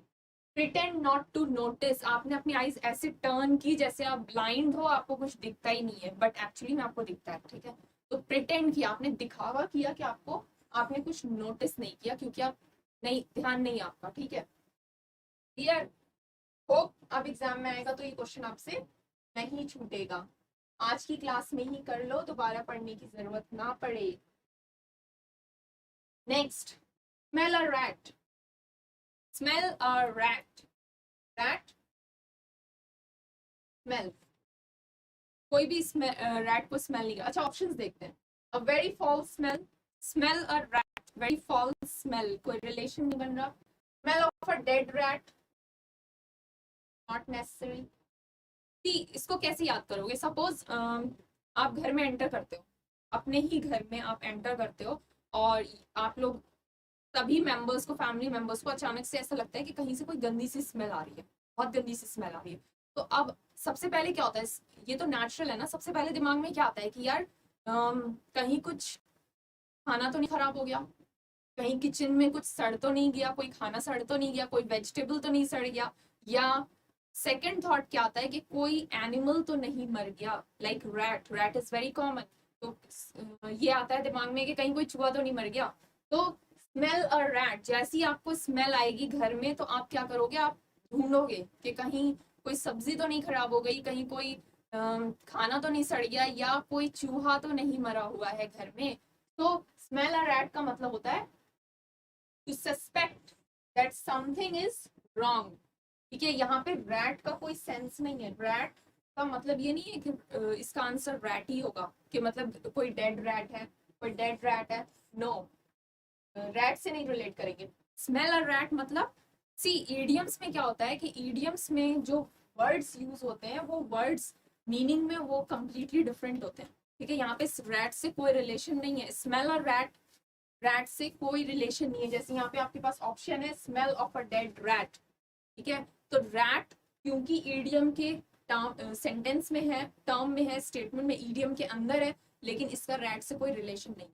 pretend not to notice, आपने अपनी आईज ऐसे टर्न की जैसे आप ब्लाइंड हो, आपको कुछ दिखता ही नहीं है, बट एक्चुअली में आपको दिखता है, ठीक है। तो प्रिटेंड किया, आपने दिखावा किया कि आपको, आपने कुछ नोटिस नहीं किया, क्योंकि आप नहीं, ध्यान नहीं आपका, ठीक है, क्लियर? होप अब एग्जाम में आएगा तो ये क्वेश्चन आपसे नहीं छूटेगा, आज की क्लास में ही कर लो, दोबारा पढ़ने की जरूरत ना पड़े। Next, smell a rat, smell a rat, rat smell, कोई भी रैट को स्मेल नहीं, अच्छा ऑप्शंस देखते हैं। A very fall smell, smell a rat, very fall smell, कोई रिलेशन नहीं बन रहा। Smell of a dead rat, not necessary. इसको कैसे याद करोगे? सपोज आप घर में एंटर करते हो, अपने ही घर में आप एंटर करते हो, और आप लोग सभी मेंबर्स को, फैमिली मेंबर्स को अचानक से ऐसा लगता है कि कहीं से कोई गंदी सी स्मेल आ रही है, बहुत गंदी सी स्मेल आ रही है। तो अब सबसे पहले क्या होता है, ये तो नेचुरल है ना, सबसे पहले दिमाग में क्या आता है कि यार कहीं कुछ खाना तो नहीं खराब हो गया, कहीं किचन में कुछ सड़ तो नहीं गया, कोई खाना सड़ तो नहीं गया, कोई वेजिटेबल तो नहीं सड़ गया, या सेकंड थॉट क्या आता है कि कोई एनिमल तो नहीं मर गया, like rat, rat is very common, तो ये आता है दिमाग में कि कहीं कोई चूहा तो नहीं मर गया। तो स्मेल अ रैट, जैसी आपको स्मेल आएगी घर में तो आप क्या करोगे, आप ढूंढोगे कि कहीं कोई सब्जी तो नहीं खराब हो गई, कहीं कोई खाना तो नहीं सड़ गया, या कोई चूहा तो नहीं मरा हुआ है घर में। तो स्मेल अ रैट का मतलब होता है to suspect that something is wrong. ठीक है, यहाँ पे रैट का कोई सेंस नहीं है। रैट का मतलब ये नहीं है कि इसका आंसर रैट ही होगा, कि मतलब कोई डेड रैट है, कोई डेड रैट है। नो, रैट से नहीं रिलेट करेंगे। स्मेल और रैट मतलब, सी ईडियम्स में क्या होता है कि ईडियम्स में जो वर्ड्स यूज होते हैं वो वर्ड्स मीनिंग में वो कंप्लीटली डिफरेंट होते हैं। ठीक है, यहाँ पे रैट से कोई रिलेशन नहीं है। स्मेल और रैट, रैट से कोई रिलेशन नहीं है। जैसे यहाँ पे आपके पास ऑप्शन है smell of a dead rat. ठीक है, तो रैट क्योंकि ईडियम के टर्म सेंटेंस में है, टर्म में है, स्टेटमेंट में ईडियम के अंदर है, लेकिन इसका रैट से कोई रिलेशन नहीं।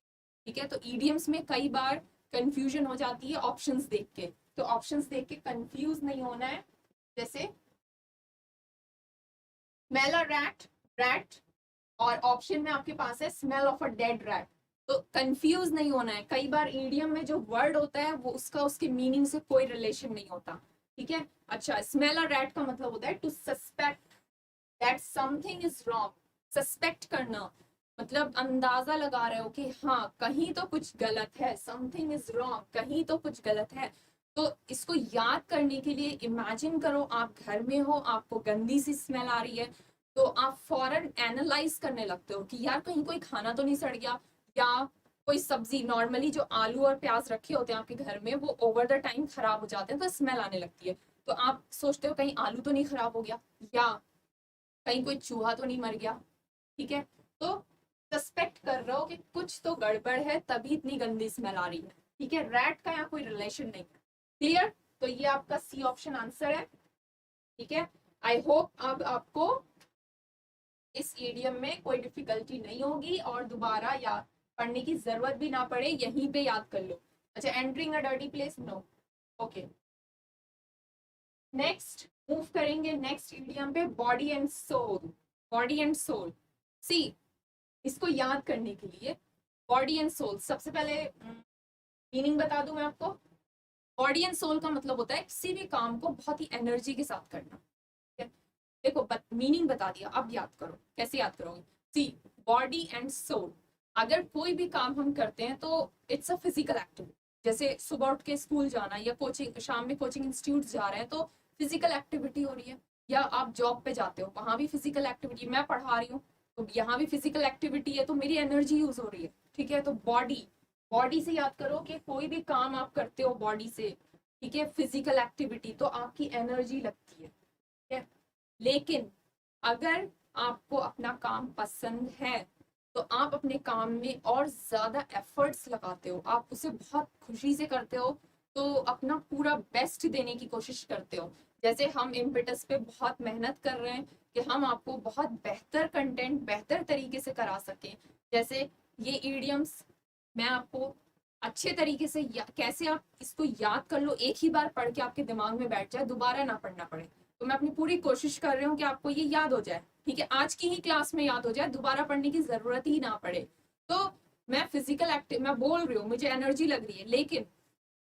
ठीक है, तो ईडियम्स में कई बार कंफ्यूजन हो जाती है ऑप्शंस देख के, तो ऑप्शंस देख के कंफ्यूज नहीं होना है। जैसे स्मेल अ रैट, रैट, और ऑप्शन में आपके पास है smell of a dead rat. तो कंफ्यूज नहीं होना है। कई बार ईडियम में जो वर्ड होता है वो उसका उसके मीनिंग से कोई रिलेशन नहीं होता। ठीक है, अच्छा, स्मेल अ रैट का मतलब होता है to suspect that something is wrong. Suspect करना मतलब अंदाजा लगा रहे हो कि हाँ कहीं तो कुछ गलत है, समथिंग इज रॉन्ग, कहीं तो कुछ गलत है। तो इसको याद करने के लिए इमेजिन करो आप घर में हो, आपको गंदी सी स्मेल आ रही है, तो आप फौरन एनालाइज करने लगते हो कि यार कहीं कोई खाना तो नहीं सड़ गया, या कोई सब्जी, नॉर्मली जो आलू और प्याज रखे होते हैं आपके घर में वो ओवर द टाइम खराब हो जाते हैं तो स्मेल आने लगती है। तो आप सोचते हो कहीं आलू तो नहीं खराब हो गया, या कहीं कोई चूहा तो नहीं मर गया। ठीक है, तो सस्पेक्ट कर रहे हो कि कुछ तो गड़बड़ है तभी इतनी गंदी स्मेल आ रही है। ठीक है, रैट का यहाँ कोई रिलेशन नहीं है। क्लियर? तो ये आपका सी ऑप्शन आंसर है। ठीक है, आई होप अब आपको इस ईडियम में कोई डिफिकल्टी नहीं होगी और दोबारा या पढ़ने की जरूरत भी ना पड़े, यहीं पे याद कर लो। अच्छा, entering a dirty place, no. Okay, next move करेंगे नेक्स्ट ईडियम पे, body and soul. Body and soul, see इसको याद करने के लिए बॉडी एंड सोल सबसे पहले मीनिंग बता दूं मैं आपको। बॉडी एंड सोल का मतलब होता है किसी भी काम को बहुत ही एनर्जी के साथ करना। ठीक है, देखो मीनिंग बता दिया, अब याद करो। कैसे याद करोगे? सी, बॉडी एंड सोल, अगर कोई भी काम हम करते हैं तो इट्स अ फिजिकल एक्टिविटी। जैसे सुबह उठ के स्कूल जाना, या कोचिंग, शाम में कोचिंग इंस्टीट्यूट जा रहे हैं तो फिजिकल एक्टिविटी हो रही है। या आप जॉब पे जाते हो, वहां भी फिजिकल एक्टिविटी, मैं पढ़ा रही हूँ तो यहाँ भी फिजिकल एक्टिविटी है, तो मेरी एनर्जी यूज हो रही है। ठीक है, तो बॉडी, बॉडी से याद करो कि कोई भी काम आप करते हो बॉडी से, ठीक है, फिजिकल एक्टिविटी, तो आपकी एनर्जी लगती है। ठीक है, लेकिन अगर आपको अपना काम पसंद है तो आप अपने काम में और ज्यादा एफर्ट्स लगाते हो, आप उसे बहुत खुशी से करते हो, तो अपना पूरा बेस्ट देने की कोशिश करते हो। जैसे हम इम्पिटस पे बहुत मेहनत कर रहे हैं कि हम आपको बहुत बेहतर कंटेंट बेहतर तरीके से करा सकें। जैसे ये ईडियम्स मैं आपको अच्छे तरीके से कैसे आप इसको याद कर लो, एक ही बार पढ़ के आपके दिमाग में बैठ जाए, दोबारा ना पढ़ना पड़े। तो मैं अपनी पूरी कोशिश कर रही हूँ कि आपको ये याद हो जाए। ठीक है, आज की ही क्लास में याद हो जाए, दोबारा पढ़ने की जरूरत ही ना पड़े। तो मैं फिजिकल एक्टिव, मैं बोल रही हूँ मुझे एनर्जी लग रही है, लेकिन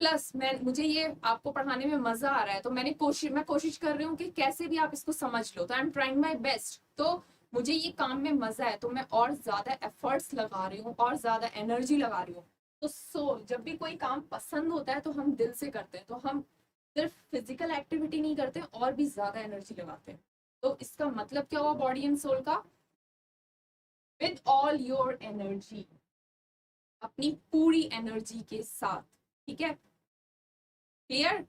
प्लस मुझे ये आपको पढ़ाने में मजा आ रहा है, तो मैं कोशिश कर रही हूँ कि कैसे भी आप इसको समझ लो, तो I am trying my best. तो मुझे ये काम में मजा है तो मैं और ज्यादा एफर्ट्स लगा रही हूँ और ज्यादा एनर्जी लगा रही हूँ। तो जब भी कोई काम पसंद होता है तो हम दिल से करते हैं, तो हम सिर्फ फिजिकल एक्टिविटी नहीं करते, और भी ज्यादा एनर्जी लगाते हैं। तो इसका मतलब क्या हुआ बॉडी एंड सोल का? विद ऑल योर एनर्जी, अपनी पूरी एनर्जी के साथ। ठीक है, क्लियर?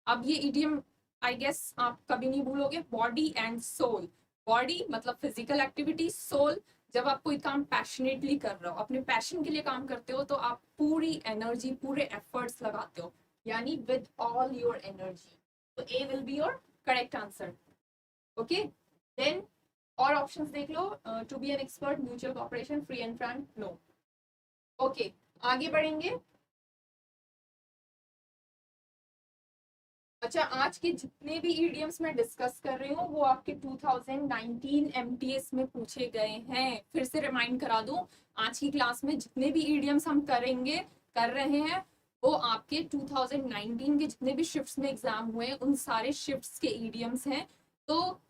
अब ये इडियम आई गेस आप कभी नहीं भूलोगे, बॉडी एंड सोल। बॉडी मतलब फिजिकल एक्टिविटी, सोल जब आप कोई काम पैशनेटली कर रहे हो, अपने पैशन के लिए काम करते हो, तो आप पूरी एनर्जी, पूरे एफर्ट्स लगाते हो, यानी विद ऑल योर एनर्जी। तो A will be your correct answer. Okay, then और ऑप्शंस देख लो। To be an expert, mutual cooperation, free and frank, no. Okay, आगे बढ़ेंगे। अच्छा, आज के जितने भी ईडियम्स मैं डिस्कस कर रही हूँ वो आपके 2019 एमटीएस में पूछे गए हैं। फिर से रिमाइंड करा दूं, आज की क्लास में जितने भी ईडियम्स हम कर रहे हैं वो आपके 2019 के जितने भी शिफ्ट्स में एग्जाम हुए हैं उन सारे शिफ्ट्स के ईडियम्स हैं। तो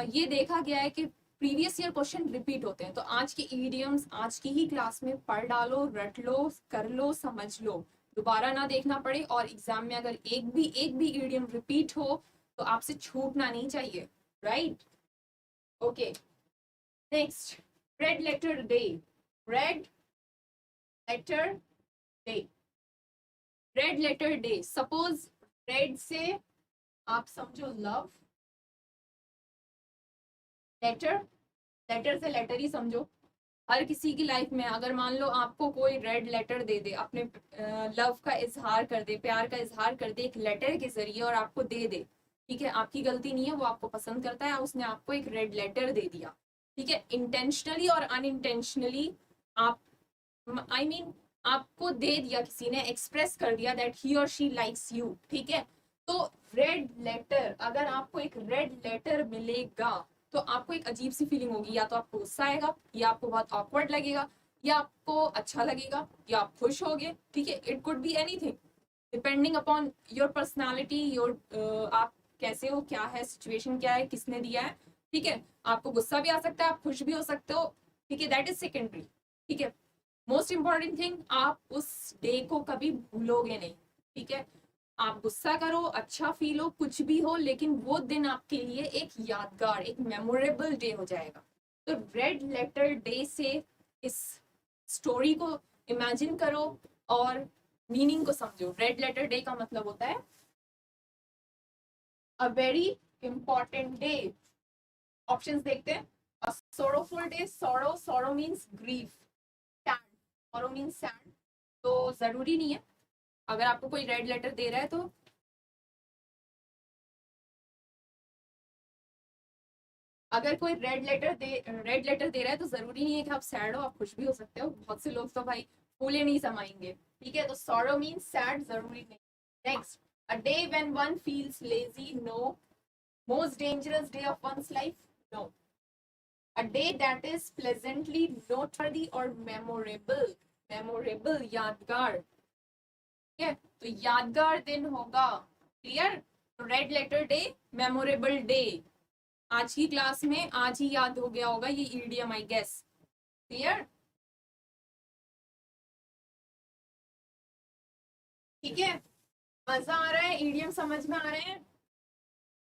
ये देखा गया है कि प्रीवियस ईयर क्वेश्चन रिपीट होते हैं, तो आज के ईडियम्स आज की ही क्लास में पढ़ डालो, रट लो, कर लो, समझ लो, दोबारा ना देखना पड़े। और एग्जाम में अगर एक भी ईडियम रिपीट हो तो आपसे छूटना नहीं चाहिए, right? Okay, next, red letter day. Red letter day, red letter day, suppose red से आप समझो लव, लेटर, लेटर से लेटर ही समझो। हर किसी की लाइफ में अगर मान लो आपको कोई रेड लेटर दे दे, अपने लव का इजहार कर दे, प्यार का इजहार कर दे एक लेटर के जरिए और आपको दे दे, ठीक है, आपकी गलती नहीं है, वो आपको पसंद करता है, उसने आपको एक रेड लेटर दे दिया, ठीक है, इंटेंशनली और अनइंटेंशनली, आप आई मीन आपको दे दिया, किसी ने एक्सप्रेस कर दिया दैट ही और शी लाइक्स यू, ठीक है। तो रेड लेटर, अगर आपको एक रेड लेटर मिलेगा तो आपको एक अजीब सी फीलिंग होगी, या तो आपको गुस्सा आएगा, या आपको बहुत ऑकवर्ड लगेगा, या आपको अच्छा लगेगा, या आप खुश होगे, ठीक है, it could be anything depending upon your personality, your आप कैसे हो, क्या है सिचुएशन, क्या है, किसने दिया है, ठीक है। आपको गुस्सा भी आ सकता है, आप खुश भी हो सकते हो, ठीक है, दैट इज सेकेंडरी, ठीक है। मोस्ट इंपॉर्टेंट थिंग, आप उस डे को कभी भूलोगे नहीं, ठीक है। आप गुस्सा करो, अच्छा फील हो, कुछ भी हो, लेकिन वो दिन आपके लिए एक यादगार, एक मेमोरेबल डे हो जाएगा। तो रेड लेटर डे से इस स्टोरी को इमेजिन करो और मीनिंग को समझो। रेड लेटर डे का मतलब होता है a very important day. Options देखते हैं। अ सोरोफुल डे, सोरो, सोरो मीन्स ग्रीफ, सैड, सोरो मीन्स सैड। तो जरूरी नहीं है, अगर आपको कोई रेड लेटर दे रहा है तो अगर कोई रेड लेटर दे रहा है तो जरूरी नहीं है कि आप सैड हो, आप खुश भी हो सकते हो। बहुत से लोग तो भाई फूले नहीं समाएंगे, ठीक है। तो सॉरो मीन्स सैड, जरूरी नहीं। Next, a day when one feels lazy, no. Most dangerous day of one's life, no. A day that is pleasantly noteworthy और मेमोरेबल, मेमोरेबल यादगार, ठीक है। तो यादगार दिन होगा, क्लियर। तो red letter day, memorable day, आज की क्लास में आज ही याद हो गया होगा ये ईडीएम, आई गेस, क्लियर, ठीक है। मजा आ रहा है, ईडीएम समझ में आ रहे हैं,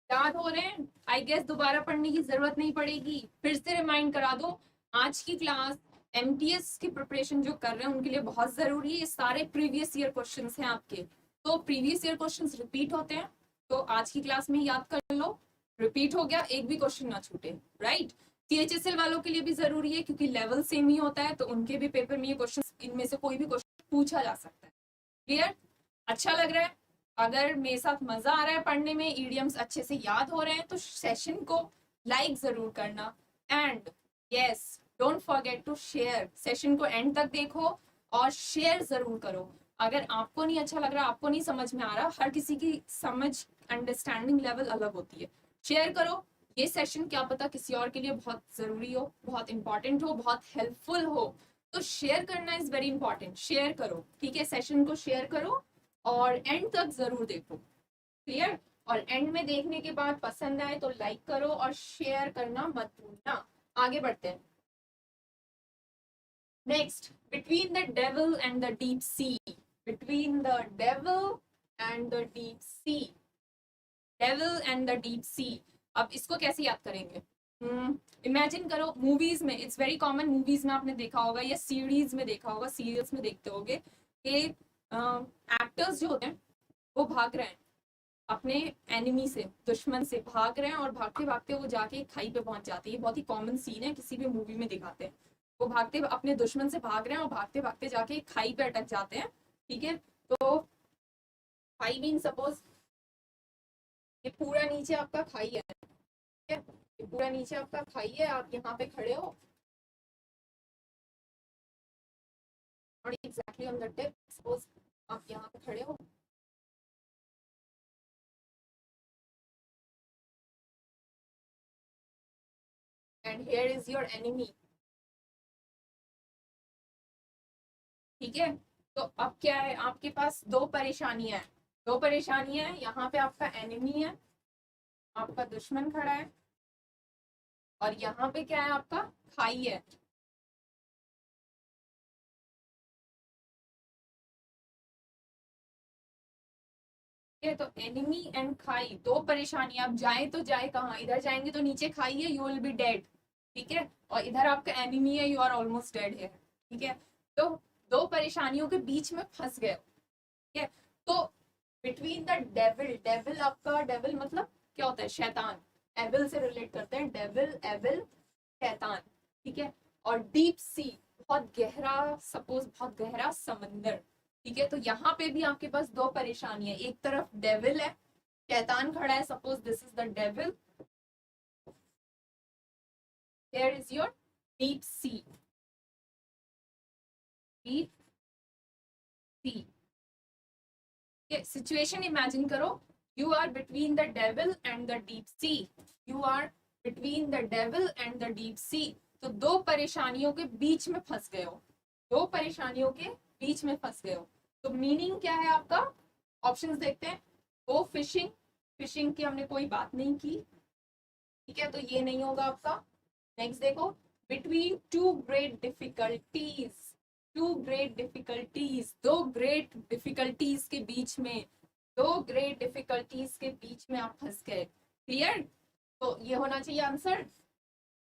याद हो रहे हैं, आई गेस दोबारा पढ़ने की जरूरत नहीं पड़ेगी। फिर से रिमाइंड करा दो, आज की क्लास एमटीएस की प्रिपरेशन जो कर रहे हैं उनके लिए बहुत जरूरी है। ये सारे प्रीवियस ईयर क्वेश्चंस हैं आपके, तो प्रीवियस ईयर क्वेश्चंस रिपीट होते हैं, तो आज की क्लास में याद कर लो, रिपीट हो गया, एक भी क्वेश्चन ना छूटे, राइट। सीएचएसएल वालों के लिए भी जरूरी है क्योंकि लेवल सेम ही होता है, तो उनके भी पेपर में ये क्वेश्चन, इनमें से कोई भी क्वेश्चन पूछा जा सकता है, क्लियर। अच्छा लग रहा है, अगर मेरे साथ मजा आ रहा है पढ़ने में, ईडियम्स अच्छे से याद हो रहे हैं, तो सेशन को लाइक जरूर करना, and yes, don't forget to share. Session को एंड तक देखो और शेयर जरूर करो। अगर आपको नहीं अच्छा लग रहा, आपको नहीं समझ में आ रहा, हर किसी की समझ, अंडरस्टैंडिंग लेवल अलग होती है, शेयर करो। ये सेशन क्या पता किसी और के लिए बहुत जरूरी हो, बहुत इंपॉर्टेंट हो, बहुत हेल्पफुल हो, तो शेयर करना इज वेरी इंपॉर्टेंट, शेयर करो, ठीक है। सेशन को शेयर करो और एंड तक जरूर देखो, क्लियर। और एंड में देखने के बाद पसंद आए तो लाइक करो और शेयर करना मत भूलना। आगे बढ़ते हैं। Next, between the devil and the deep C, between the devil and the deep C, devil and the deep सी। अब इसको कैसे याद करेंगे? इमेजिन करो, मूवीज में इट्स वेरी कॉमन, मूवीज में आपने देखा होगा या सीरीज में देखा होगा, सीरियल्स में देखते होगे कि एक्टर्स जो होते हैं वो भाग रहे हैं अपने एनिमी से, दुश्मन से भाग रहे हैं, और भागते भागते वो जाके खाई पे पहुंच जाते हैं। ये बहुत ही कॉमन सीन है, किसी भी मूवी में दिखाते हैं। वो भागते अपने दुश्मन से भाग रहे हैं और भागते भागते जाके खाई पे अटक जाते हैं, ठीक है। तो खाई मीन सपोज ये पूरा नीचे आपका खाई है, ठीक है, ये पूरा नीचे आपका खाई है, आप यहाँ पे खड़े हो, और exactly on the tip, suppose आप यहाँ पे खड़े हो, and here is your enemy. ठीक है, तो अब क्या है, आपके पास दो परेशानियां हैं, दो परेशानियां हैं। यहाँ पे आपका एनिमी है, आपका दुश्मन खड़ा है, और यहाँ पे क्या है, आपका खाई है। तो एनिमी एंड खाई, दो परेशानी। आप जाए तो जाए कहाँ, इधर जाएंगे तो नीचे खाई है, यू विल बी डेड, ठीक है, और इधर आपका एनिमी है, यू आर ऑलमोस्ट डेड है, ठीक है। तो दो परेशानियों के बीच में फंस गए, ठीक है। तो बिटवीन द डेविल, डेविल आपका, डेविल मतलब क्या होता है, शैतान, एविल से रिलेट करते हैं, डेविल एविल शैतान, ठीक है, और डीप सी बहुत गहरा, सपोज बहुत गहरा समंदर, ठीक है। तो यहाँ पे भी आपके पास दो परेशानियां, एक तरफ डेविल है, शैतान खड़ा है, suppose this is the devil, here is your deep sea, deep sea, situation imagine करो, you are between the devil and the deep sea, you are between the devil and the deep sea. तो दो परेशानियों के बीच में फंस गए हो, दो परेशानियों के बीच में फंस गए हो। तो मीनिंग क्या है आपका, ऑप्शंस देखते हैं। गो फिशिंग, फिशिंग की हमने कोई बात नहीं की, ठीक है, तो ये नहीं होगा आपका। नेक्स्ट देखो, between two great difficulties, two great difficulties, दो ग्रेट डिफिकल्टीज के बीच में, दो ग्रेट डिफिकल्टीज के बीच में आप फंस गए, क्लियर। तो ये होना चाहिए आंसर।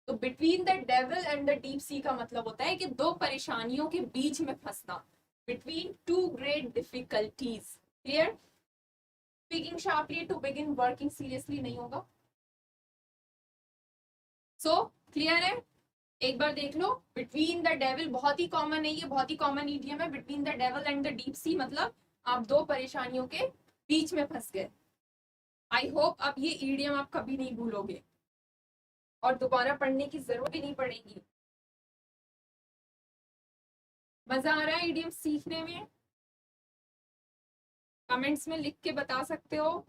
तो between the devil and the deep सी का मतलब होता है कि दो परेशानियों के बीच में फंसना, between two great difficulties, clear. Speaking sharply to begin working seriously नहीं होगा। सो क्लियर है, एक बार देख लो, बिटवीन द डेविल बहुत ही कॉमन है, ये बहुत ही कॉमन ईडियम है, between the devil and the deep सी मतलब आप दो परेशानियों के बीच में फंस गए। आई होप अब ये ईडियम आप कभी नहीं भूलोगे और दोबारा पढ़ने की जरूरत भी नहीं पड़ेगी। मजा आ रहा है ईडियम सीखने में, कमेंट्स में लिख के बता सकते हो।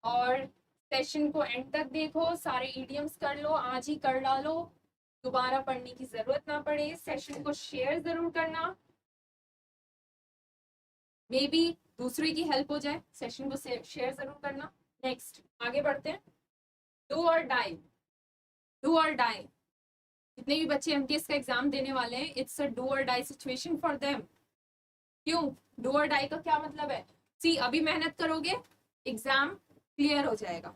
और सेशन को एंड तक देखो, सारे ईडियम्स कर लो, आज ही कर डालो, दोबारा पढ़ने की जरूरत ना पड़े। सेशन को शेयर जरूर करना, मे बी दूसरे की हेल्प हो जाए, सेशन को शेयर जरूर करना। नेक्स्ट आगे बढ़ते हैं, do or die, do or die. जितने भी बच्चे एमटीएस का एग्जाम देने वाले हैं, it's a do or die situation for them. क्यों, डू और डाई का क्या मतलब है, सी अभी मेहनत करोगे एग्जाम क्लियर हो जाएगा,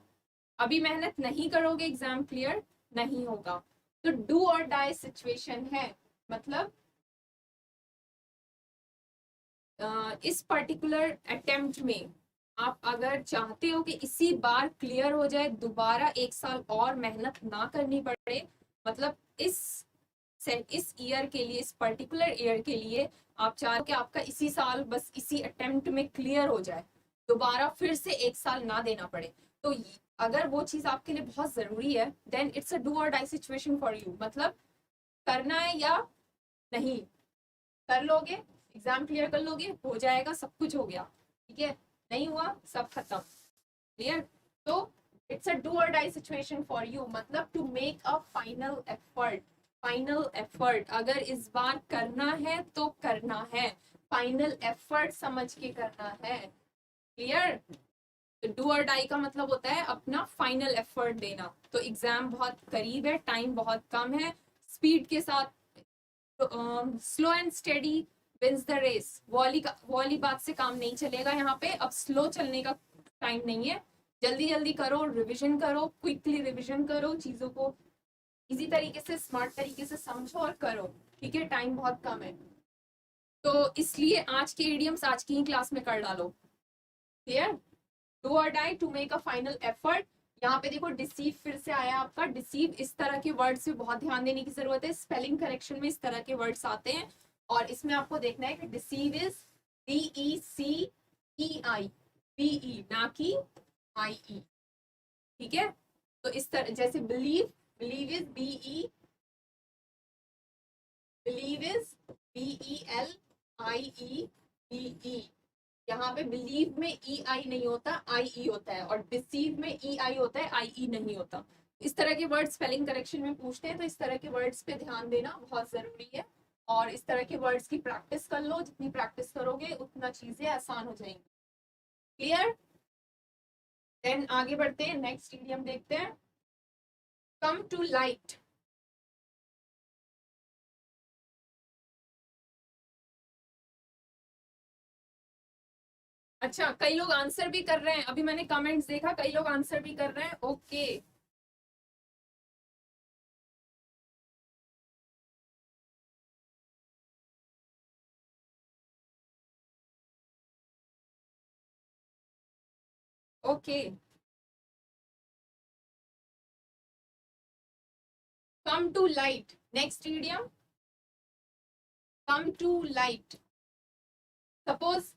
अभी मेहनत नहीं करोगे एग्जाम क्लियर नहीं होगा। तो डू और डाई सिचुएशन है, मतलब इस पर्टिकुलर अटेम्प्ट में आप अगर चाहते हो कि इसी बार क्लियर हो जाए, दोबारा एक साल और मेहनत ना करनी पड़े, मतलब इस ईयर के लिए, इस पर्टिकुलर ईयर के लिए आप चाहते हो कि आपका इसी साल बस इसी अटेम्प्ट में क्लियर हो जाए, दोबारा फिर से एक साल ना देना पड़े, तो अगर वो चीज आपके लिए बहुत जरूरी है, then it's a do or die situation for you. मतलब करना है या नहीं, कर लोगे, एग्जाम क्लियर कर लोगे, हो जाएगा, सब कुछ हो गया, ठीक है, नहीं हुआ सब खत्म, क्लियर। तो it's a do or die situation for you, मतलब to make a final effort, final effort, अगर इस बार करना है तो करना है, फाइनल एफर्ट समझ के करना है, क्लियर। तो डू और डाई का मतलब होता है अपना फाइनल एफर्ट देना। तो एग्जाम बहुत करीब है, टाइम बहुत कम है, स्पीड के साथ, slow and steady wins the race, वाली बात से काम नहीं चलेगा यहाँ पे। अब स्लो चलने का टाइम नहीं है, जल्दी जल्दी करो, रिविजन करो, क्विकली रिविजन करो, चीजों को इजी तरीके से, स्मार्ट तरीके से समझो और करो, ठीक है, टाइम बहुत कम है। तो इसलिए आज के इडियम्स आज की ही क्लास में कर डालो, clear. Do or die, to make a final effort. यहाँ पे देखो डिसीव फिर से आया आपका, डिसीव, इस तरह के वर्ड्स पे बहुत ध्यान देने की जरूरत है, स्पेलिंग करेक्शन में इस तरह के वर्ड्स आते हैं, और इसमें आपको देखना है कि डिसीव इज DECEI, BE ना कि IE, ठीक है। तो इस तरह, जैसे believe, believe is BE, believe is BELIEVE, यहाँ पे बिलीव में ई आई नहीं होता, आई ई होता है, और डिसीव में ई आई होता है, आई ई नहीं होता। इस तरह के वर्ड स्पेलिंग करेक्शन में पूछते हैं, तो इस तरह के वर्ड्स पे ध्यान देना बहुत जरूरी है, और इस तरह के वर्ड्स की प्रैक्टिस कर लो। जितनी प्रैक्टिस करोगे उतना चीजें आसान हो जाएंगी। क्लियर? देन आगे बढ़ते हैं, नेक्स्ट इडियम देखते हैं, कम टू लाइट। अच्छा, कई लोग आंसर भी कर रहे हैं, अभी मैंने कमेंट्स देखा, कई लोग आंसर भी कर रहे हैं। Okay, okay, come to light. Next idiom, come to light. Suppose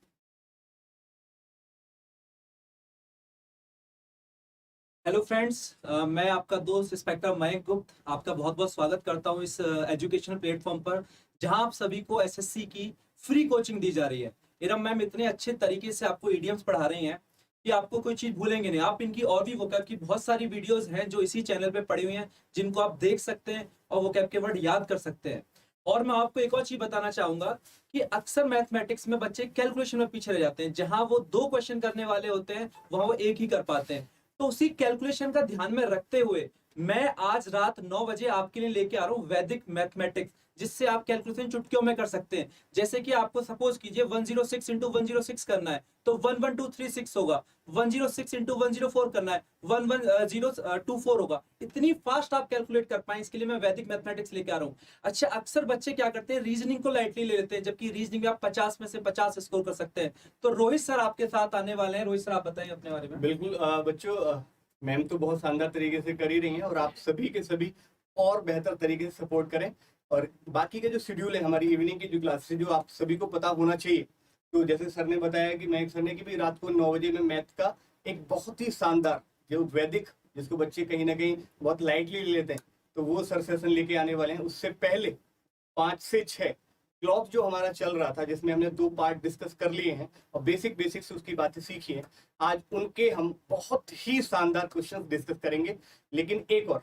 hello friends, मैं आपका दोस्त इंस्पेक्टर मयंक गुप्त आपका बहुत बहुत स्वागत करता हूं इस एजुकेशनल प्लेटफॉर्म पर, जहां आप सभी को एसएससी की फ्री कोचिंग दी जा रही है। इरम मैम इतने अच्छे तरीके से आपको ईडियम्स पढ़ा रही हैं कि आपको कोई चीज भूलेंगे नहीं। आप इनकी और भी वोकैब की बहुत सारी वीडियोस हैं जो इसी चैनल पे पड़ी हुई हैं, जिनको आप देख सकते हैं और वोकैब के वर्ड याद कर सकते हैं। और मैं आपको एक और चीज बताना चाहूंगा कि अक्सर मैथमेटिक्स में बच्चे कैलकुलेशन में पीछे रह जाते हैं। जहां वो 2 क्वेश्चन करने वाले होते हैं वहां वो एक ही कर पाते हैं। तो उसी कैलकुलेशन का ध्यान में रखते हुए मैं आज रात 9 बजे आपके लिए लेके आ रहा हूँ वैदिक मैथमेटिक्स, जिससे आप कैलकुलेशन चुटकियों में कर सकते हैं। जैसे कि आपको सपोज कीजिए 106 इंटू 106 करना है तो 11236 होगा, 106 इंटू 104 करना है 11024 होगा। इतनी फास्ट आप कैलकुलेट कर पाए, इसके लिए मैं वैदिक मैथमेटिक्स लेके आ रहा हूँ। अच्छा, अक्सर बच्चे क्या करते हैं, रीजनिंग को लाइटली ले लेते हैं, जबकि रीजनिंग में आप 50 में से 50 स्कोर कर सकते हैं। तो रोहित सर आपके साथ आने वाले हैं। रोहित सर, आप बताइए अपने बारे में। बिल्कुल बच्चों, मैम तो बहुत शानदार तरीके से कर ही रही हैं, और आप सभी के सभी और बेहतर तरीके से सपोर्ट करें। और बाकी का जो शेड्यूल है हमारी इवनिंग की जो क्लासेस, जो आप सभी को पता होना चाहिए, तो जैसे सर ने बताया कि मयंक सर ने कि भी रात को 9 बजे में मैथ का एक बहुत ही शानदार जो वैदिक, जिसको बच्चे कहीं ना कहीं बहुत लाइटली ले लेते हैं, तो वो सर सेशन लेके आने वाले हैं। उससे पहले 5 से 6 क्लॉक जो हमारा चल रहा था, जिसमें हमने 2 पार्ट डिस्कस कर लिए हैं और बेसिक से उसकी बातें सीखी हैं, आज उनके हम बहुत ही शानदार क्वेश्चन डिस्कस करेंगे। लेकिन एक और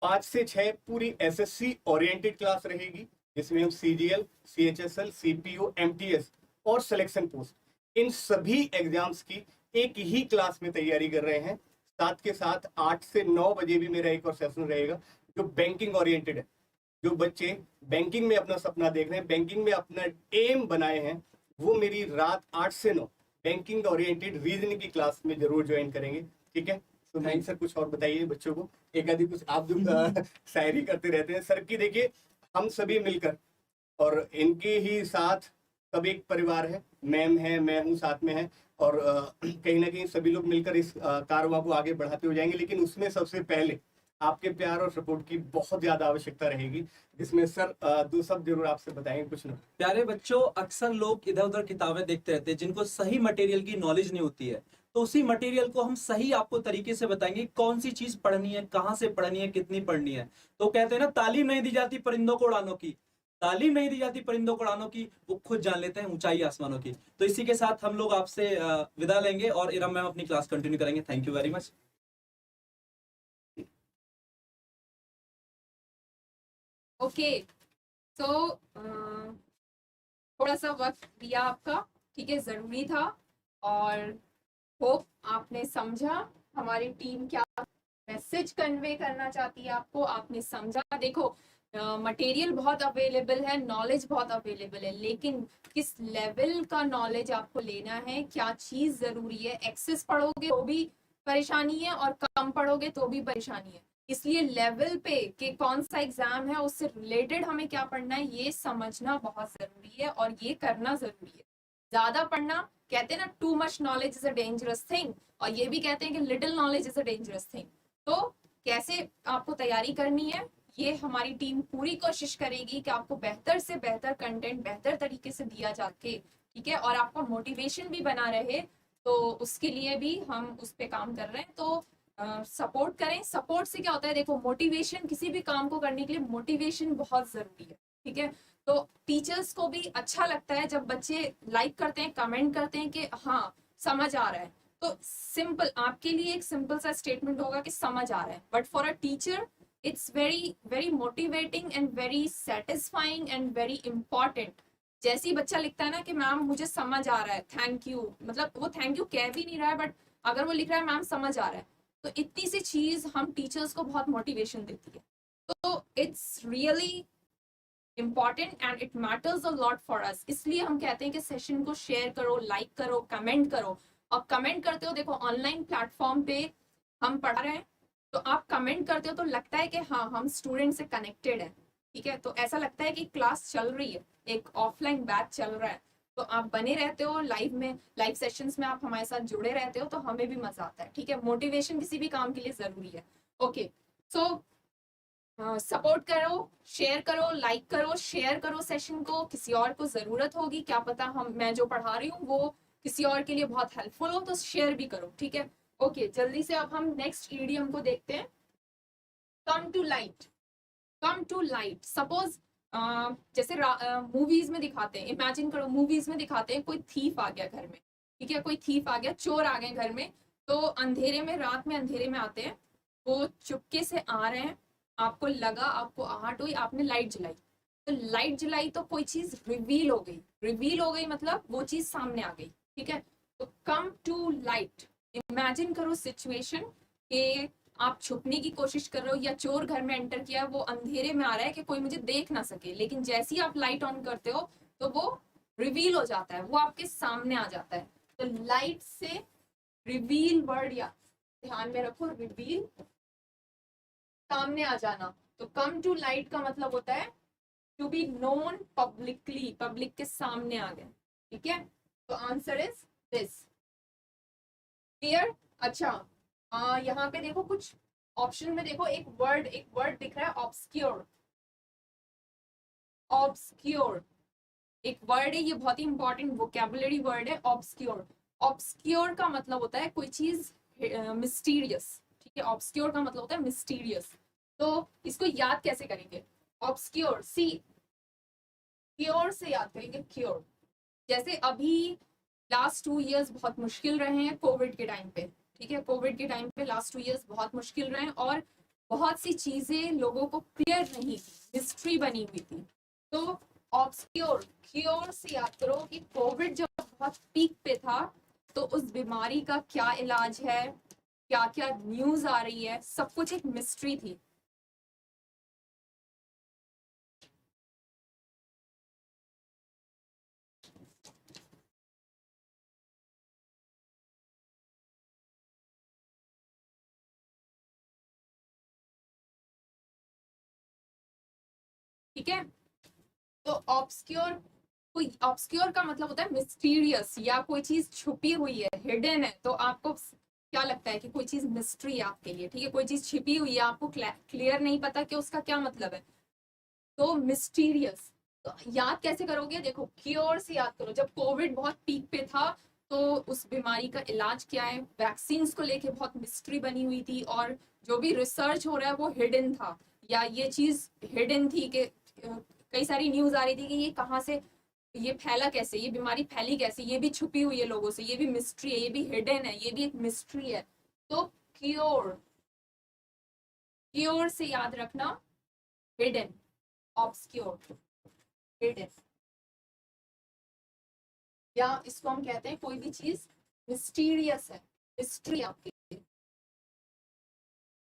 5 से 6 पूरी एसएससी ओरिएंटेड क्लास रहेगी, जिसमें हम सीजीएल, सीएचएसएल, सीपीओ, एमटीएस और सिलेक्शन पोस्ट, इन सभी एग्जाम्स की एक ही क्लास में तैयारी कर रहे हैं। साथ के साथ 8 से 9 बजे भी मेरा एक और सेशन रहेगा जो बैंकिंग ओरिएंटेड है। जो बच्चे बैंकिंग में अपना सपना देख रहे हैं, बैंकिंग में अपना एम बनाए हैं, वो मेरी रात 8 से 9 बैंकिंग ओरिएंटेड रीजनिंग की क्लास में जरूर ज्वाइन करेंगे। ठीक है, तो मयंक सर कुछ और बताइए बच्चों को, एक आधी कुछ आप जो शायरी करते रहते हैं सर की, देखिए हम सभी मिलकर और इनके ही साथ सब एक परिवार है, मैम है, मैं हूँ, साथ में है, और कहीं ना कहीं सभी लोग मिलकर इस कारवां को आगे बढ़ाते हो जाएंगे। लेकिन उसमें सबसे पहले आपके प्यार और सपोर्ट की बहुत ज्यादा आवश्यकता रहेगी, जिसमें सर 2 शब्द जरूर आपसे बताएंगे कुछ ना। प्यारे बच्चों, अक्सर लोग इधर उधर किताबें देखते रहते हैं जिनको सही मटेरियल की नॉलेज नहीं होती है। तो उसी मटेरियल को हम सही आपको तरीके से बताएंगे, कौन सी चीज पढ़नी है, कहाँ से पढ़नी है, कितनी पढ़नी है। तो कहते हैं ना, तालीम नहीं दी जाती परिंदों को उड़ानों की, तालीम नहीं दी जाती परिंदों को उड़ानों की, वो खुद जान लेते हैं ऊंचाई आसमानों की। तो इसी के साथ हम लोग आपसे विदा लेंगे और इरम मैम अपनी क्लास कंटिन्यू करेंगे। Thank you very much. Okay, तो थोड़ा सा वक्त दिया आपका, ठीक है, जरूरी था, और होप आपने समझा हमारी टीम क्या मैसेज कन्वे करना चाहती है आपको, आपने समझा। देखो, मटेरियल बहुत अवेलेबल है, नॉलेज बहुत अवेलेबल है, लेकिन किस लेवल का नॉलेज आपको लेना है, क्या चीज जरूरी है। एक्सेस पढ़ोगे तो भी परेशानी है और कम पढ़ोगे तो भी परेशानी है। इसलिए लेवल पे कि कौन सा एग्जाम है, उससे रिलेटेड हमें क्या पढ़ना है, ये समझना बहुत जरूरी है और ये करना जरूरी है। ज्यादा पढ़ना, कहते हैं ना, too much knowledge is a dangerous thing, और ये भी कहते हैं कि little knowledge is a dangerous thing. तो कैसे आपको तैयारी करनी है, ये हमारी टीम पूरी कोशिश करेगी कि आपको बेहतर से बेहतर कंटेंट बेहतर तरीके से दिया जाके, ठीक है, और आपका मोटिवेशन भी बना रहे। तो उसके लिए भी हम उस पे काम कर रहे हैं। तो सपोर्ट करें। सपोर्ट से क्या होता है, देखो, मोटिवेशन, किसी भी काम को करने के लिए मोटिवेशन बहुत जरूरी है, ठीक है। तो टीचर्स को भी अच्छा लगता है जब बच्चे लाइक करते हैं, कमेंट करते हैं कि हाँ समझ आ रहा है। तो सिंपल, आपके लिए एक सिंपल सा स्टेटमेंट होगा कि समझ आ रहा है, but for a teacher it's very very motivating and very satisfying and very important. जैसे ही बच्चा लिखता है ना कि मैम मुझे समझ आ रहा है, थैंक यू, मतलब वो थैंक यू कह भी नहीं रहा है, बट अगर वो लिख रहा है मैम समझ आ रहा है, तो इतनी सी चीज हम टीचर्स को बहुत मोटिवेशन देती है। तो it's really important and it matters a lot for us. इसलिए हम कहते हैं कि सेशन को शेयर करो, लाइक करो, कमेंट करो। और कमेंट करते हो, देखो ऑनलाइन प्लेटफॉर्म पे हम पढ़ा रहे हैं, तो आप कमेंट करते हो तो लगता है कि हाँ हम स्टूडेंट से कनेक्टेड है, ठीक है, तो ऐसा लगता है कि क्लास चल रही है, एक ऑफलाइन बैच चल रहा है। तो आप बने रहते हो लाइव में, लाइव सेशंस में आप हमारे साथ जुड़े रहते हो, तो हमें भी मजा आता है, ठीक है। मोटिवेशन किसी भी काम के लिए जरूरी है। ओके, सो सपोर्ट करो, शेयर करो, लाइक करो, शेयर करो सेशन को, किसी और को जरूरत होगी, क्या पता मैं जो पढ़ा रही हूँ वो किसी और के लिए बहुत हेल्पफुल हो, तो शेयर भी करो, ठीक है। ओके, जल्दी से अब हम नेक्स्ट ईडियम को देखते हैं। Come to light. Come to light, suppose जैसे मूवीज में दिखाते हैं, इमेजिन करो मूवीज में दिखाते हैं कोई थीफ आ गया घर में, ठीक है, कोई थीफ आ गया, चोर आ गए घर में, तो अंधेरे में, रात में अंधेरे में आते हैं, वो चुपके से आ रहे हैं, आपको लगा, आपको आहट हुई, आपने लाइट जलाई, तो लाइट जलाई तो कोई चीज रिवील हो गई, रिवील हो गई मतलब वो चीज सामने आ गई, ठीक है। तो कम टू लाइट, इमेजिन करो सिचुएशन के आप छुपने की कोशिश कर रहे हो, या चोर घर में एंटर किया, वो अंधेरे में आ रहा है कि कोई मुझे देख ना सके, लेकिन जैसे ही आप लाइट ऑन करते हो तो वो रिवील हो जाता है, वो आपके सामने आ जाता है। तो लाइट से रिवील वर्ड या ध्यान में रखो, रिवील सामने आ जाना। तो कम टू लाइट का मतलब होता है to be known publicly, public के सामने आ गए, ठीक है। तो आंसर इज दिस। क्लियर? अच्छा, यहाँ पे देखो कुछ ऑप्शन में, देखो एक वर्ड दिख रहा है, ऑब्सक्योर। ऑब्सक्योर एक वर्ड है, ये बहुत ही इंपॉर्टेंट वोकैबुलरी वर्ड है, ऑब्सक्योर। ऑब्सक्योर का मतलब होता है कोई चीज मिस्टीरियस, ठीक है, ऑब्सक्योर का मतलब होता है मिस्टीरियस। तो इसको याद कैसे करेंगे? ऑब्सक्योर, सी क्योर से याद करेंगे, क्योर। जैसे अभी लास्ट 2 इयर्स बहुत मुश्किल रहे हैं कोविड के टाइम पे, ठीक है, कोविड के टाइम पे लास्ट 2 इयर्स बहुत मुश्किल रहे, और बहुत सी चीजें लोगों को क्लियर नहीं थी, मिस्ट्री बनी हुई थी। तो ऑब्सक्योर, क्योर से याद करो कि कोविड जब बहुत पीक पे था, तो उस बीमारी का क्या इलाज है, क्या क्या न्यूज आ रही है, सब कुछ एक मिस्ट्री थी। ठीक है, तो ऑब्सक्योर, कोई ऑब्सक्योर का मतलब होता है मिस्टीरियस, या कोई चीज छुपी हुई है, हिडन है, तो आपको क्या लगता है कि कोई चीज मिस्ट्री है आपके लिए, ठीक है, कोई चीज छिपी हुई है, आपको क्लियर नहीं पता कि उसका क्या मतलब है, तो मिस्टीरियस। तो याद कैसे करोगे? देखो क्योर से याद करो, जब कोविड बहुत पीक पे था, तो उस बीमारी का इलाज क्या है, वैक्सीन को लेके बहुत मिस्ट्री बनी हुई थी, और जो भी रिसर्च हो रहा है वो हिडन था, या ये चीज हिडन थी कि कई सारी न्यूज आ रही थी कि ये कहाँ से, ये फैला कैसे, ये बीमारी फैली कैसे, ये भी छुपी हुई है लोगों से, ये भी मिस्ट्री है, ये भी हिडन है, ये भी एक मिस्ट्री है। तो क्योर, क्योर से याद रखना हिडन, ऑब्सक्योर, हिडन, या इसको हम कहते हैं कोई भी चीज मिस्टीरियस है, मिस्ट्री आपकी,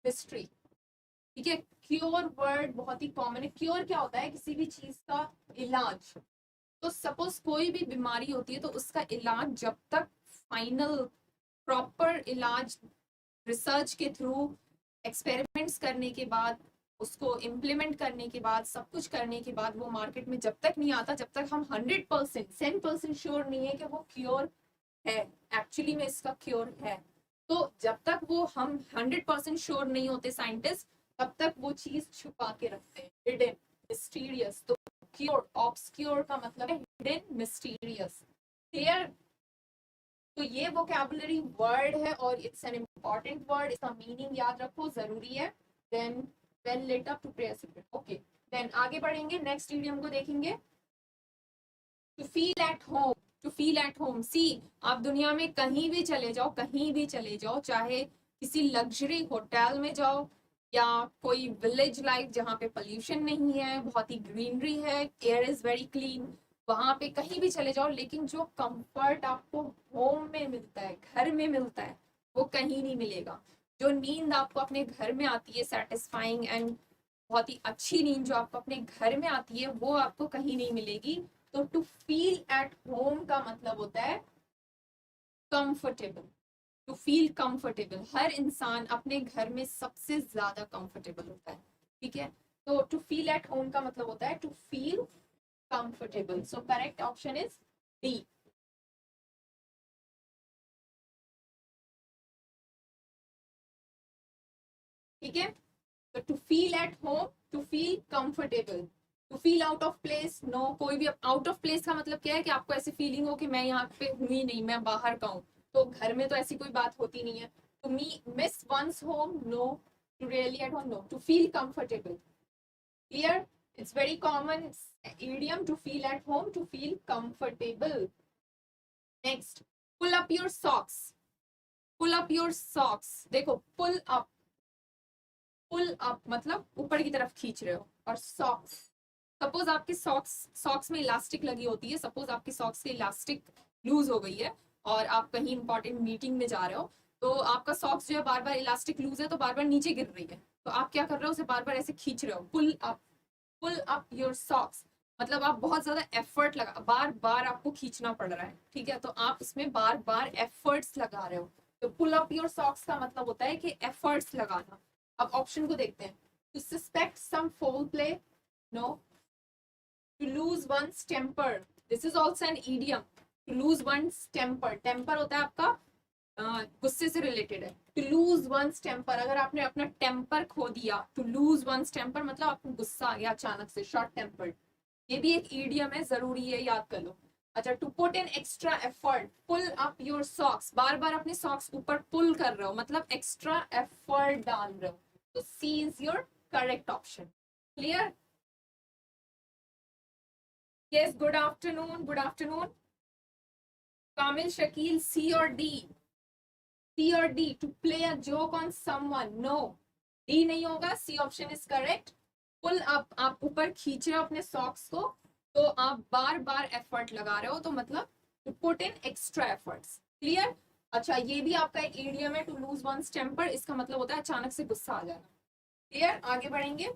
मिस्ट्री, ठीक है। क्योर वर्ड बहुत ही कॉमन है। क्योर क्या होता है? किसी भी चीज का इलाज। तो सपोज कोई भी बीमारी होती है, तो उसका इलाज जब तक फाइनल प्रॉपर इलाज रिसर्च के थ्रू, एक्सपेरिमेंट्स करने के बाद, उसको इम्प्लीमेंट करने के बाद, सब कुछ करने के बाद, वो मार्केट में जब तक नहीं आता, जब तक हम 100% 100% श्योर नहीं है कि वो क्योर है, एक्चुअली में इसका क्योर है। तो जब तक वो हम 100% श्योर नहीं होते साइंटिस्ट, तब तक वो चीज छुपा के रखते हैं, हिडन, मिस्टीरियस। तो क्योर, ऑब्सक्योर का मतलब है हिडन, मिस्टीरियस। क्लियर? तो ये वोकैबुलरी वर्ड है, और इट्स एन इम्पॉर्टेंट वर्ड, इसका मीनिंग याद रखो, जरूरी है। Then well let up to prayer secret. Okay, then आगे बढ़ेंगे, नेक्स्ट इडियम को देखेंगे। To feel at home, to feel at home. See, आप दुनिया में कहीं भी चले जाओ, कहीं भी चले जाओ, चाहे किसी लग्जरी होटल में जाओ या कोई विलेज लाइफ जहाँ पे पोल्यूशन नहीं है, बहुत ही ग्रीनरी है, एयर इज वेरी क्लीन, वहां पे कहीं भी चले जाओ, लेकिन जो कंफर्ट आपको होम में मिलता है, घर में मिलता है, वो कहीं नहीं मिलेगा। जो नींद आपको अपने घर में आती है, सेटिस्फाइंग एंड बहुत ही अच्छी नींद जो आपको अपने घर में आती है, वो आपको कहीं नहीं मिलेगी। तो टू फील एट होम का मतलब होता है कंफर्टेबल, टू फील कंफर्टेबल। हर इंसान अपने घर में सबसे ज्यादा कंफर्टेबल होता है, ठीक है। तो टू फील एट होम का मतलब होता है to feel comfortable. So correct option is D. ठीक है, तो to feel at home, to feel comfortable. To feel out of place, no, कोई भी आउट ऑफ प्लेस का मतलब क्या है कि आपको ऐसी फीलिंग हो कि मैं यहाँ पे हूँ ही नहीं, मैं बाहर का हूँ, तो घर में तो ऐसी कोई बात होती नहीं है। To me miss one's home, no. To really at home, no. To feel comfortable, clear, it's very common idiom to feel at home, to feel comfortable. Next, pull up your socks, pull up your socks। देखो, pull up, pull up मतलब ऊपर की तरफ खींच रहे हो, और socks, suppose आपके सॉक्स में इलास्टिक लगी होती है, सपोज आपके सॉक्स की इलास्टिक लूज हो गई है और आप कहीं इंपॉर्टेंट मीटिंग में जा रहे हो, तो आपका सॉक्स जो है बार बार इलास्टिक लूज है, तो बार बार नीचे गिर रही है, तो आप क्या कर रहे हो, उसे बार बार ऐसे खींच रहे हो, पुल अप योर सॉक्स। मतलब आप बहुत ज्यादा एफर्ट लगा, बार बार आपको खींचना पड़ रहा है, ठीक है, तो आप इसमें बार बार एफर्ट्स लगा रहे हो। तो पुल अप योर सॉक्स का मतलब होता है कि एफर्ट्स लगाना। अब ऑप्शन को देखते हैं। To suspect some foul play, no. To lose one's temper, this is also an idiom। To lose one's temper, temper होता है आपका गुस्से से रिलेटेड है। टू लूज वंस टेम्पर, अगर आपने अपना टेम्पर खो दिया, टू लूज वंस टेम्पर मतलब आपको गुस्सा आ गया अचानक से, शॉर्ट टेम्पर्ड, ये भी एक idiom है, जरूरी है, याद कर लो। अच्छा, to put in extra effort, pull up your socks, बार बार अपने सॉक्स ऊपर पुल कर रहे हो, मतलब एक्स्ट्रा एफर्ट डाल रहे हो, तो C is your correct option. Clear? Yes, good afternoon, good afternoon. Kamil, Shakil, C or D? C or D? To play a joke on someone? No. D नहीं होगा, C option is correct. Pull up, आप ऊपर खींच रहे हो अपने socks को, तो आप बार बार एफर्ट लगा रहे हो, तो मतलब to put in extra efforts. Clear? अच्छा, ये भी आपका एक idiom है, to lose one's temper, इसका मतलब होता है अचानक से गुस्सा आ जाना। क्लियर, आगे बढ़ेंगे।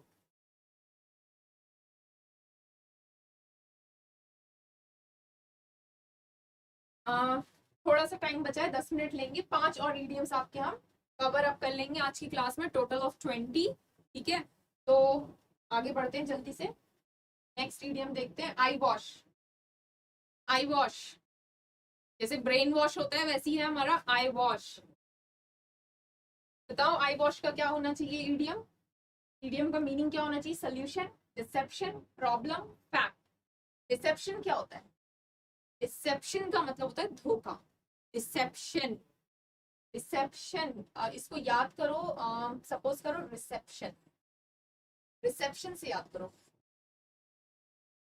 थोड़ा सा टाइम बचा है, 10 मिनट लेंगे, 5 और इडियम्स आपके हम कवर अप कर लेंगे आज की क्लास में, टोटल ऑफ 20। ठीक है, तो आगे बढ़ते हैं जल्दी से। नेक्स्ट इडियम देखते हैं, आई वॉश। आई वॉश, जैसे ब्रेन वॉश होता है वैसी है हमारा आई वॉश। बताओ आई वॉश का क्या होना चाहिए इडियम? इडियम का मीनिंग क्या होना चाहिए? Solution, deception, problem, fact. Deception क्या होता है? डिसेप्शन का मतलब होता है धोखा। डिसेप्शन, डिसेप्शन, इसको याद करो, सपोज करो रिसेप्शन, रिसेप्शन से याद करो।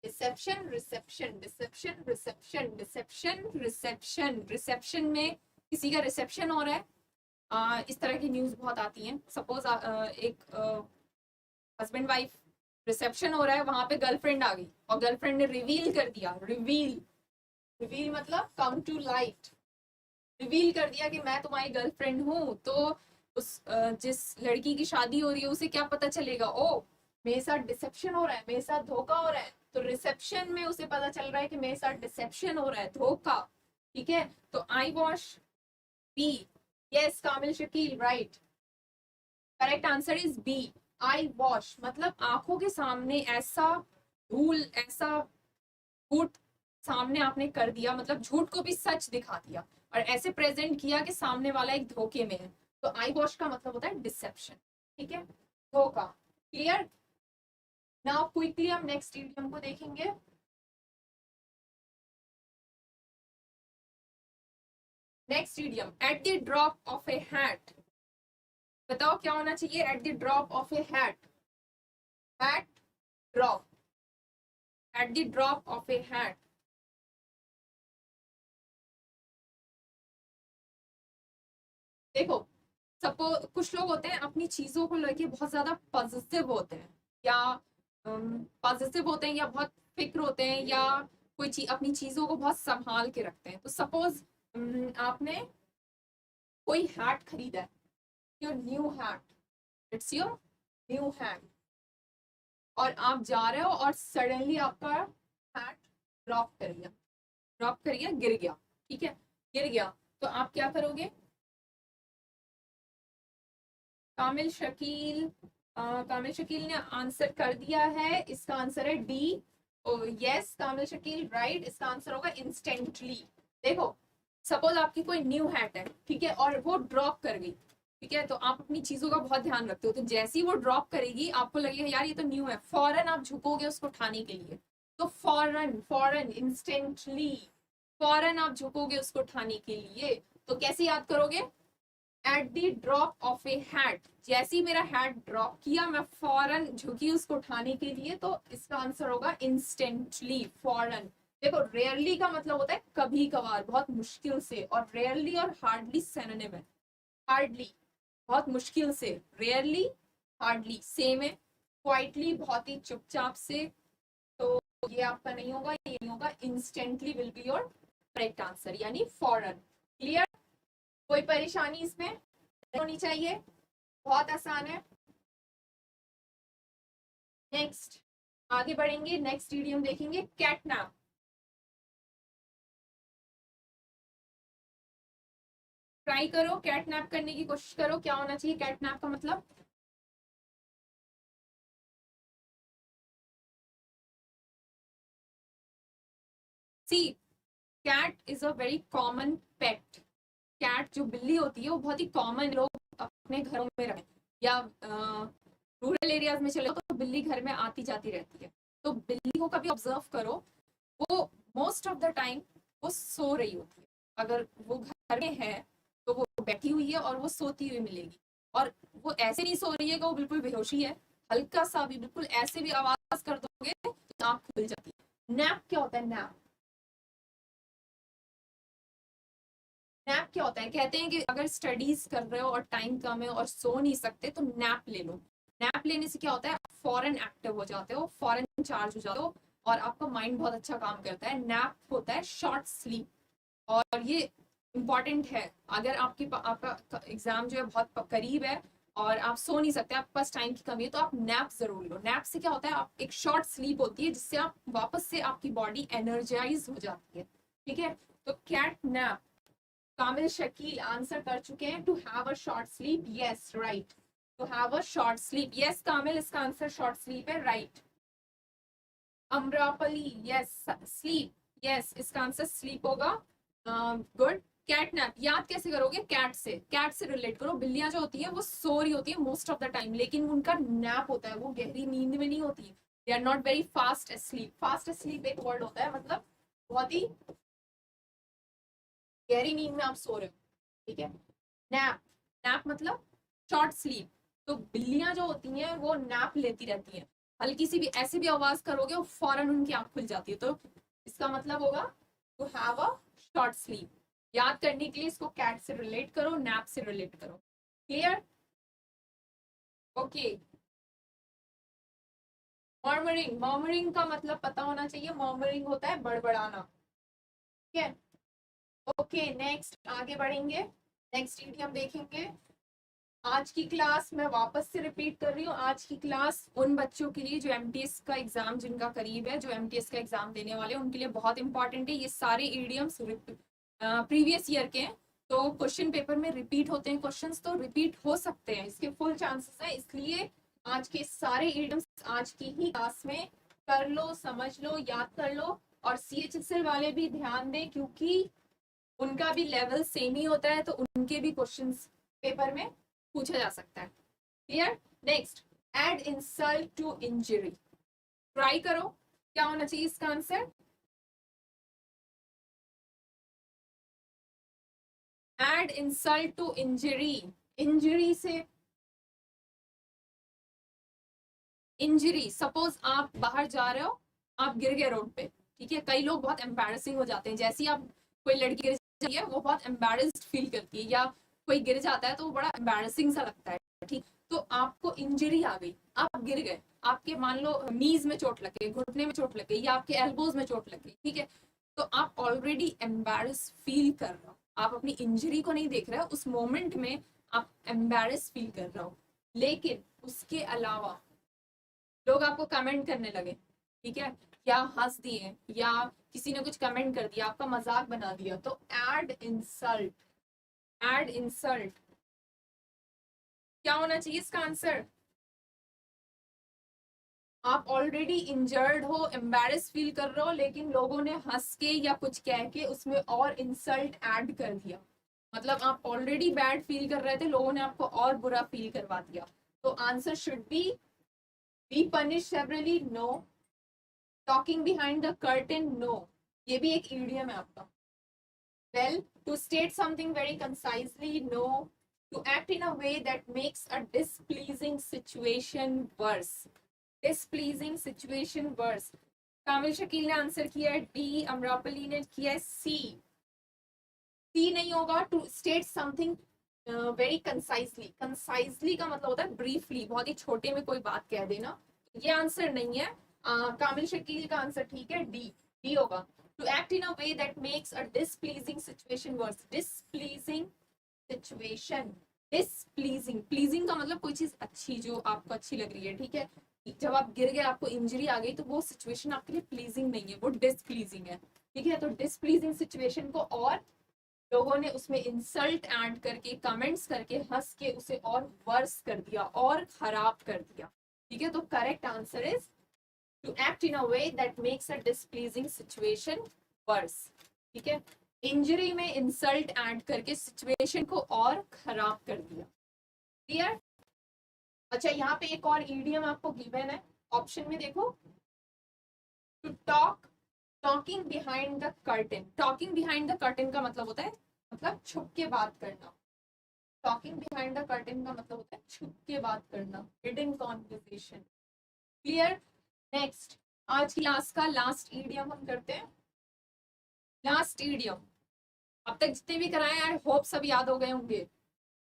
Deception, reception, deception, reception, deception, reception. Reception में किसी का रिसेप्शन हो रहा है, इस तरह की न्यूज बहुत आती हैं। सपोज एक हस्बैंड वाइफ रिसेप्शन हो रहा है, वहां पे गर्लफ्रेंड आ गई और गर्लफ्रेंड ने रिवील कर दिया, रिवील, रिवील मतलब कम टू लाइट, रिवील कर दिया कि मैं तुम्हारी गर्लफ्रेंड हूँ। तो उस जिस लड़की की शादी हो रही है उसे क्या पता चलेगा, ओ मेरे साथ डिसेप्शन हो रहा है, मेरे साथ धोखा हो रहा है। तो रिसेप्शन में उसे पता चल रहा है कि मेरे साथ डिसेप्शन हो रहा है, धोखा। ठीक है, तो eye wash, B. Yes Kamil Shakeel, right, correct answer is B. Eye wash मतलब आंखों के सामने ऐसा धूल, ऐसा झूठ सामने आपने कर दिया, मतलब झूठ को भी सच दिखा दिया और ऐसे प्रेजेंट किया कि सामने वाला एक धोखे में है। तो आई वॉश का मतलब होता है डिसेप्शन। ठीक है, धोखा। क्लियर? नाउ क्विकली हम नेक्स्ट इडियम को देखेंगे। Next idiom, at the drop of A hat. बताओ क्या होना चाहिए at the drop of A hat? Hat drop, at the drop of A hat. देखो सपोज कुछ लोग होते हैं अपनी चीजों को लेके बहुत ज्यादा पॉजिटिव होते हैं, या पॉजिटिव होते हैं, या बहुत फिक्र होते हैं, या कोई चीज अपनी चीजों को बहुत संभाल के रखते हैं। तो सपोज आपने कोई हैट खरीदा है, your new hat, it's your new hat, और आप जा रहे हो और सडनली आपका हैट ड्रॉप कर गया, गिर गया, ठीक है, गिर गया, तो आप क्या करोगे? कामिल शकील ने आंसर कर दिया है, इसका आंसर है D. Yes Kamil Shakeel, right, इसका आंसर होगा इंस्टेंटली। देखो सपोज आपकी कोई न्यू हैट है, ठीक है, और वो ड्रॉप कर गई, ठीक है, तो आप अपनी चीजों का बहुत ध्यान रखते हो, तो जैसे ही वो ड्रॉप करेगी आपको लगेगा यार ये तो न्यू है, फौरन आप झुकोगे उसको उठाने के लिए। तो फौरन इंस्टेंटली फौरन आप झुकोगे उसको उठाने के लिए। तो कैसे याद करोगे? At the drop of A hat, जैसे ही मेरा हैट ड्रॉप किया मैं फौरन झुकी उसको उठाने के लिए, तो इसका आंसर होगा इंस्टेंटली, फौरन। देखो रेयरली का मतलब होता है कभी कभार, बहुत मुश्किल से, और रेयरली और हार्डली सिनोनिम है। हार्डली बहुत मुश्किल से, रेयरली हार्डली सेम है, क्वाइटली बहुत ही चुपचाप से, तो ये आपका नहीं होगा, ये नहीं होगा, instantly will be your correct answer, यानी फौरन। क्लियर? कोई परेशानी इसमें नहीं होनी चाहिए, बहुत आसान है। नेक्स्ट आगे बढ़ेंगे, नेक्स्ट इडियम देखेंगे कैटनैप। ट्राई करो, कैटनैप करने की कोशिश करो, क्या होना चाहिए कैटनैप का मतलब? See, cat is a very common pet. Cat जो बिल्ली होती है वो बहुत ही कॉमन, लोग अपने घरों में रखें, या रूरल एरियाज में चले तो बिल्ली घर में आती जाती रहती है। तो बिल्ली को कभी ऑब्जर्व करो, वो मोस्ट ऑफ द टाइम वो सो रही होती है। अगर वो घर में है तो वो बैठी हुई है और वो सोती हुई मिलेगी, और वो ऐसे नहीं सो रही है कि वो बिल्कुल बेहोशी है, हल्का सा भी, बिल्कुल ऐसे भी आवाज कर दोगे तो आँख खुल जाती है। नैप क्या होता है? नैप नैप क्या होता है? कहते हैं कि अगर स्टडीज कर रहे हो और टाइम कम है और सो नहीं सकते तो नैप ले लो। नैप लेने से क्या होता है? आप फौरन एक्टिव हो जाते हो, फौरन चार्ज हो जाते हो, और आपका माइंड बहुत अच्छा काम करता है। नैप होता है शॉर्ट स्लीप, और ये इम्पॉर्टेंट है। अगर आपका एग्जाम जो है बहुत करीब है और आप सो नहीं सकते, आपके पास टाइम की कमी है, तो आप नैप जरूर लो। नैप से क्या होता है? आप एक शॉर्ट स्लीप होती है जिससे आप वापस से आपकी बॉडी एनर्जाइज हो जाती है, ठीक है। तो cat nap, Kamil Shakeel answer कर चुके हैं, to have a short sleep, yes right, to have a short sleep, yes Kamil, इसका आंसर शॉर्ट स्लीप है, right. Amrapali, yes sleep, yes इसका आंसर स्लीप होगा, गुड। कैटनैप याद कैसे करोगे? कैट से रिलेट करो। बिल्लियां जो होती है वो सो रही होती है मोस्ट ऑफ द टाइम, लेकिन उनका नैप होता है, वो गहरी नींद में नहीं होती, they are not very fast asleep. Fast asleep एक वर्ड होता है, मतलब बहुत ही गहरी नींद में आप सो रहे हो, ठीक है। नैप मतलब शॉर्ट स्लीप। तो बिल्लियां जो होती हैं वो नैप लेती रहती हैं, हल्की सी भी ऐसे भी आवाज करोगे वो फौरन उनकी आंख खुल जाती है, तो इसका मतलब होगा to have a short sleep. याद करने के लिए इसको कैट से रिलेट करो, नैप से रिलेट करो। क्लियर? ओके। मर्मरिंग का मतलब पता होना चाहिए। मर्मरिंग होता है बड़बड़ाना, ठीक है। ओके नेक्स्ट आगे बढ़ेंगे, नेक्स्ट इडियम देखेंगे। आज की क्लास मैं वापस से रिपीट कर रही हूँ, आज की क्लास उन बच्चों के लिए जो एमटीएस का एग्जाम जिनका करीब है, जो एमटीएस का एग्जाम देने वाले हैं, उनके लिए बहुत इंपॉर्टेंट है। ये सारे इडियम्स प्रीवियस ईयर के हैं, तो क्वेश्चन पेपर में रिपीट होते हैं क्वेश्चंस, तो रिपीट हो सकते हैं, इसके फुल चांसेस हैं। इसलिए आज के सारे इडियम्स आज की ही क्लास में कर लो, समझ लो, याद कर लो। और CHSL वाले भी ध्यान दें, क्योंकि उनका भी लेवल सेम ही होता है, तो उनके भी क्वेश्चंस पेपर में पूछा जा सकता है। Clear? Next, add insult to injury. Try करो, क्या होना चाहिए इसका answer? Add insult to injury. Injury से, इंजरी, सपोज आप बाहर जा रहे हो, आप गिर गए रोड पे, ठीक है। कई लोग बहुत एम्बैरेसिंग हो जाते हैं, जैसे ही आप कोई लड़की गिर जाती है वो बहुत एम्बैरेस्ड फील करती है, या कोई गिर जाता है तो वो बड़ा एम्बैरेसिंग सा लगता है, ठीक। तो आपको इंजरी आ गई, आप गिर गए, आपके मान लो नीज में चोट लग गई, घुटने में चोट लग गई, या आपके एल्बोज में चोट लग गई, ठीक है, तो आप ऑलरेडी एम्बैरस फील कर रहे हो, आप अपनी इंजरी को नहीं देख रहे हो, उस मोमेंट में आप एम्बैरस फील कर रहे हो। लेकिन उसके अलावा लोग आपको कमेंट करने लगे, ठीक है, या हंस दिए, या किसी ने कुछ कमेंट कर दिया, आपका मजाक बना दिया, तो ऐड इंसल्ट, ऐड इंसल्ट। क्या होना चाहिए इसका आंसर? आप ऑलरेडी इंजर्ड हो, एम्बैरेस फील कर रहे हो, लेकिन लोगों ने हंस के या कुछ कह के उसमें और इंसल्ट ऐड कर दिया, मतलब आप ऑलरेडी बैड फील कर रहे थे, लोगों ने आपको और बुरा फील करवा दिया। तो answer should be punished severely, no. Talking behind the curtain, no, ये भी एक ईडियम है आपका। Well, to state something very concisely, no. To act in a way that makes a displeasing situation worse, displeasing situation worse. Kamil Shakeel ने answer किया है D, अमरापली ने किया है सी। सी नहीं होगा। To state something very concisely, concisely का मतलब होता है ब्रीफली, बहुत ही छोटे में कोई बात कह देना, ये आंसर नहीं है। कामिल शकील का आंसर ठीक है, डी, डी होगा। To act in a way that makes a displeasing situation worse, displeasing situation, displeasing, pleasing का मतलब कोई चीज अच्छी, जो आपको अच्छी लग रही है, ठीक है, जब आप गिर गए, आपको इंजरी आ गई, तो वो सिचुएशन आपके लिए प्लीजिंग नहीं है, वो डिसप्लीजिंग है, ठीक है। तो डिसप्लीजिंग सिचुएशन को और लोगों ने उसमें इंसल्ट ऐड करके, कमेंट्स करके, हंस के उसे और वर्स कर दिया, और खराब कर दिया, ठीक है। तो correct answer is to act in a way that makes a displeasing situation worse, ठीक है। इंजरी में इंसल्ट ऐड करके सिचुएशन को और खराब कर दिया, क्लियर। अच्छा, यहाँ पे एक और ईडियम आपको गिवन है, ऑप्शन में देखो, to talk, talking behind the curtain. Talking behind the curtain का मतलब होता है, मतलब छुप के बात करना। टॉकिंग बिहाइंड द कर्टन का मतलब होता है छुप के बात करना, हिडन कॉन्वर्सेशन, क्लियर। नेक्स्ट, आज की क्लास का लास्ट ईडियम हम करते हैं। लास्ट ईडियम, अब तक जितने भी कराए, आई होप सब याद हो गए होंगे।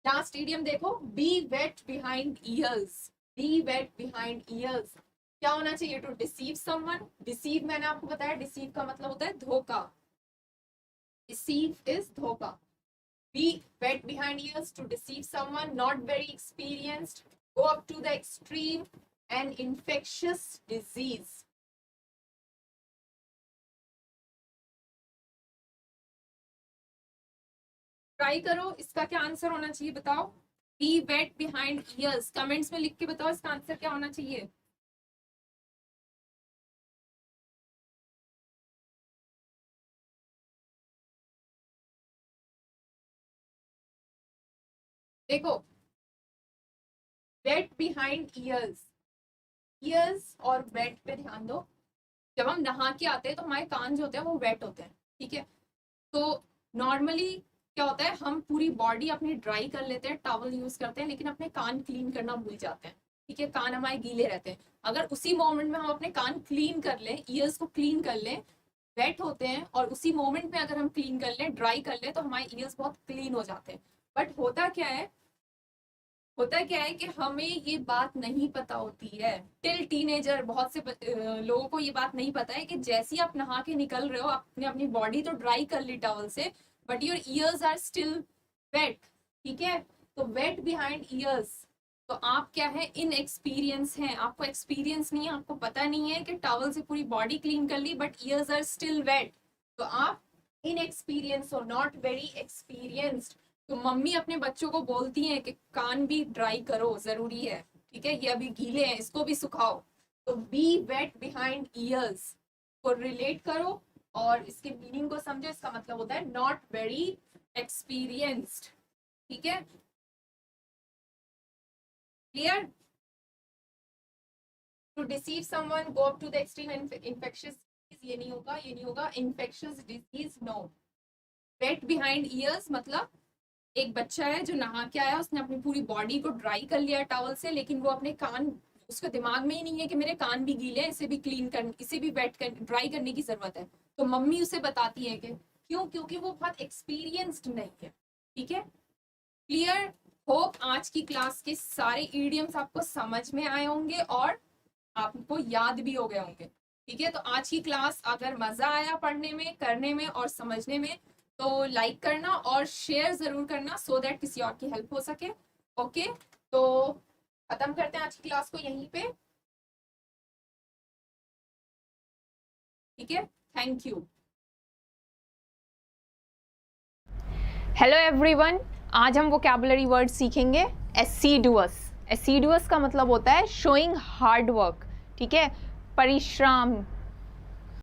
लास्ट ईडियम देखो, be wet behind ears, be wet behind ears. क्या होना चाहिए? To deceive someone. डिसीव मैंने आपको बताया, डिसीव का मतलब होता है धोखा, डिसीव इज धोखा। Be wet behind ears, to deceive someone, not very experienced, go up to the extreme, an infectious disease. Try करो, इसका क्या आंसर होना चाहिए बताओ। Be wet behind ears, comments में लिख के बताओ इसका आंसर क्या होना चाहिए। देखो, वेट बिहाइंड ईयर्स, ईयर्स और वेट पे ध्यान दो। जब हम नहा के आते हैं तो हमारे कान जो होते हैं वो वेट होते हैं, ठीक है। तो नॉर्मली क्या होता है, हम पूरी बॉडी अपनी ड्राई कर लेते हैं, टॉवल यूज करते हैं, लेकिन अपने कान क्लीन करना भूल जाते हैं, ठीक है, कान हमारे गीले रहते हैं। अगर उसी मोमेंट में हम अपने कान क्लीन कर लें, ईयर्स को क्लीन कर लें, वेट होते हैं, और उसी मोमेंट में अगर हम क्लीन कर लें, ड्राई कर लें, तो हमारे ईयर्स बहुत क्लीन हो जाते हैं। बट होता क्या है, होता क्या है कि हमें ये बात नहीं पता होती है, टिल टीनेजर बहुत से लोगों को ये बात नहीं पता है कि जैसे ही आप नहा के निकल रहे हो, आपने अपनी बॉडी तो ड्राई कर ली टॉवल से, but your ears are still wet, ठीक है। तो वेट बिहाइंड ईयर्स, तो आप क्या है, इन एक्सपीरियंस हैं, आपको एक्सपीरियंस नहीं है, आपको पता नहीं है कि टॉवल से पूरी बॉडी क्लीन कर ली, but ears are still wet, तो आप इन एक्सपीरियंस हो, नॉट वेरी एक्सपीरियंस्ड। तो मम्मी अपने बच्चों को बोलती हैं कि कान भी ड्राई करो, जरूरी है, ठीक है, ये अभी गीले हैं, इसको भी सुखाओ। तो बी वेट बिहाइंड ईयर्स को रिलेट करो और इसके मीनिंग को समझो। इसका मतलब होता है नॉट वेरी एक्सपीरियंस्ड, ठीक है, clear. To deceive someone, go up to the extreme, infectious disease, ये नहीं होगा, ये नहीं होगा, infectious disease, no. Wet behind ears मतलब एक बच्चा है जो नहा के आया, उसने अपनी पूरी बॉडी को ड्राई कर लिया टॉवल से, लेकिन वो अपने कान, उसके दिमाग में ही नहीं है कि मेरे कान भी गीले हैं, इसे भी क्लीन कर, इसे भी वेट कर, ड्राई करने की जरूरत है। तो मम्मी उसे बताती है कि क्यों, क्योंकि वो बहुत एक्सपीरियंस्ड नहीं है, ठीक है, क्लियर? होप आज की क्लास के सारे ईडियम्स आपको समझ में आए होंगे और आपको याद भी हो गए होंगे। ठीक है, तो आज की क्लास अगर मजा आया पढ़ने में, करने में और समझने में तो लाइक करना और शेयर जरूर करना सो दैट किसी और की हेल्प हो सके। ओके, तो खत्म करते हैं आज की क्लास को यहीं पे। ठीक है, थैंक यू। हेलो एवरीवन, आज हम वोकैबुलरी वर्ड सीखेंगे एसिडुअस। एसिडुअस का मतलब होता है शोइंग हार्ड वर्क। ठीक है, परिश्रम,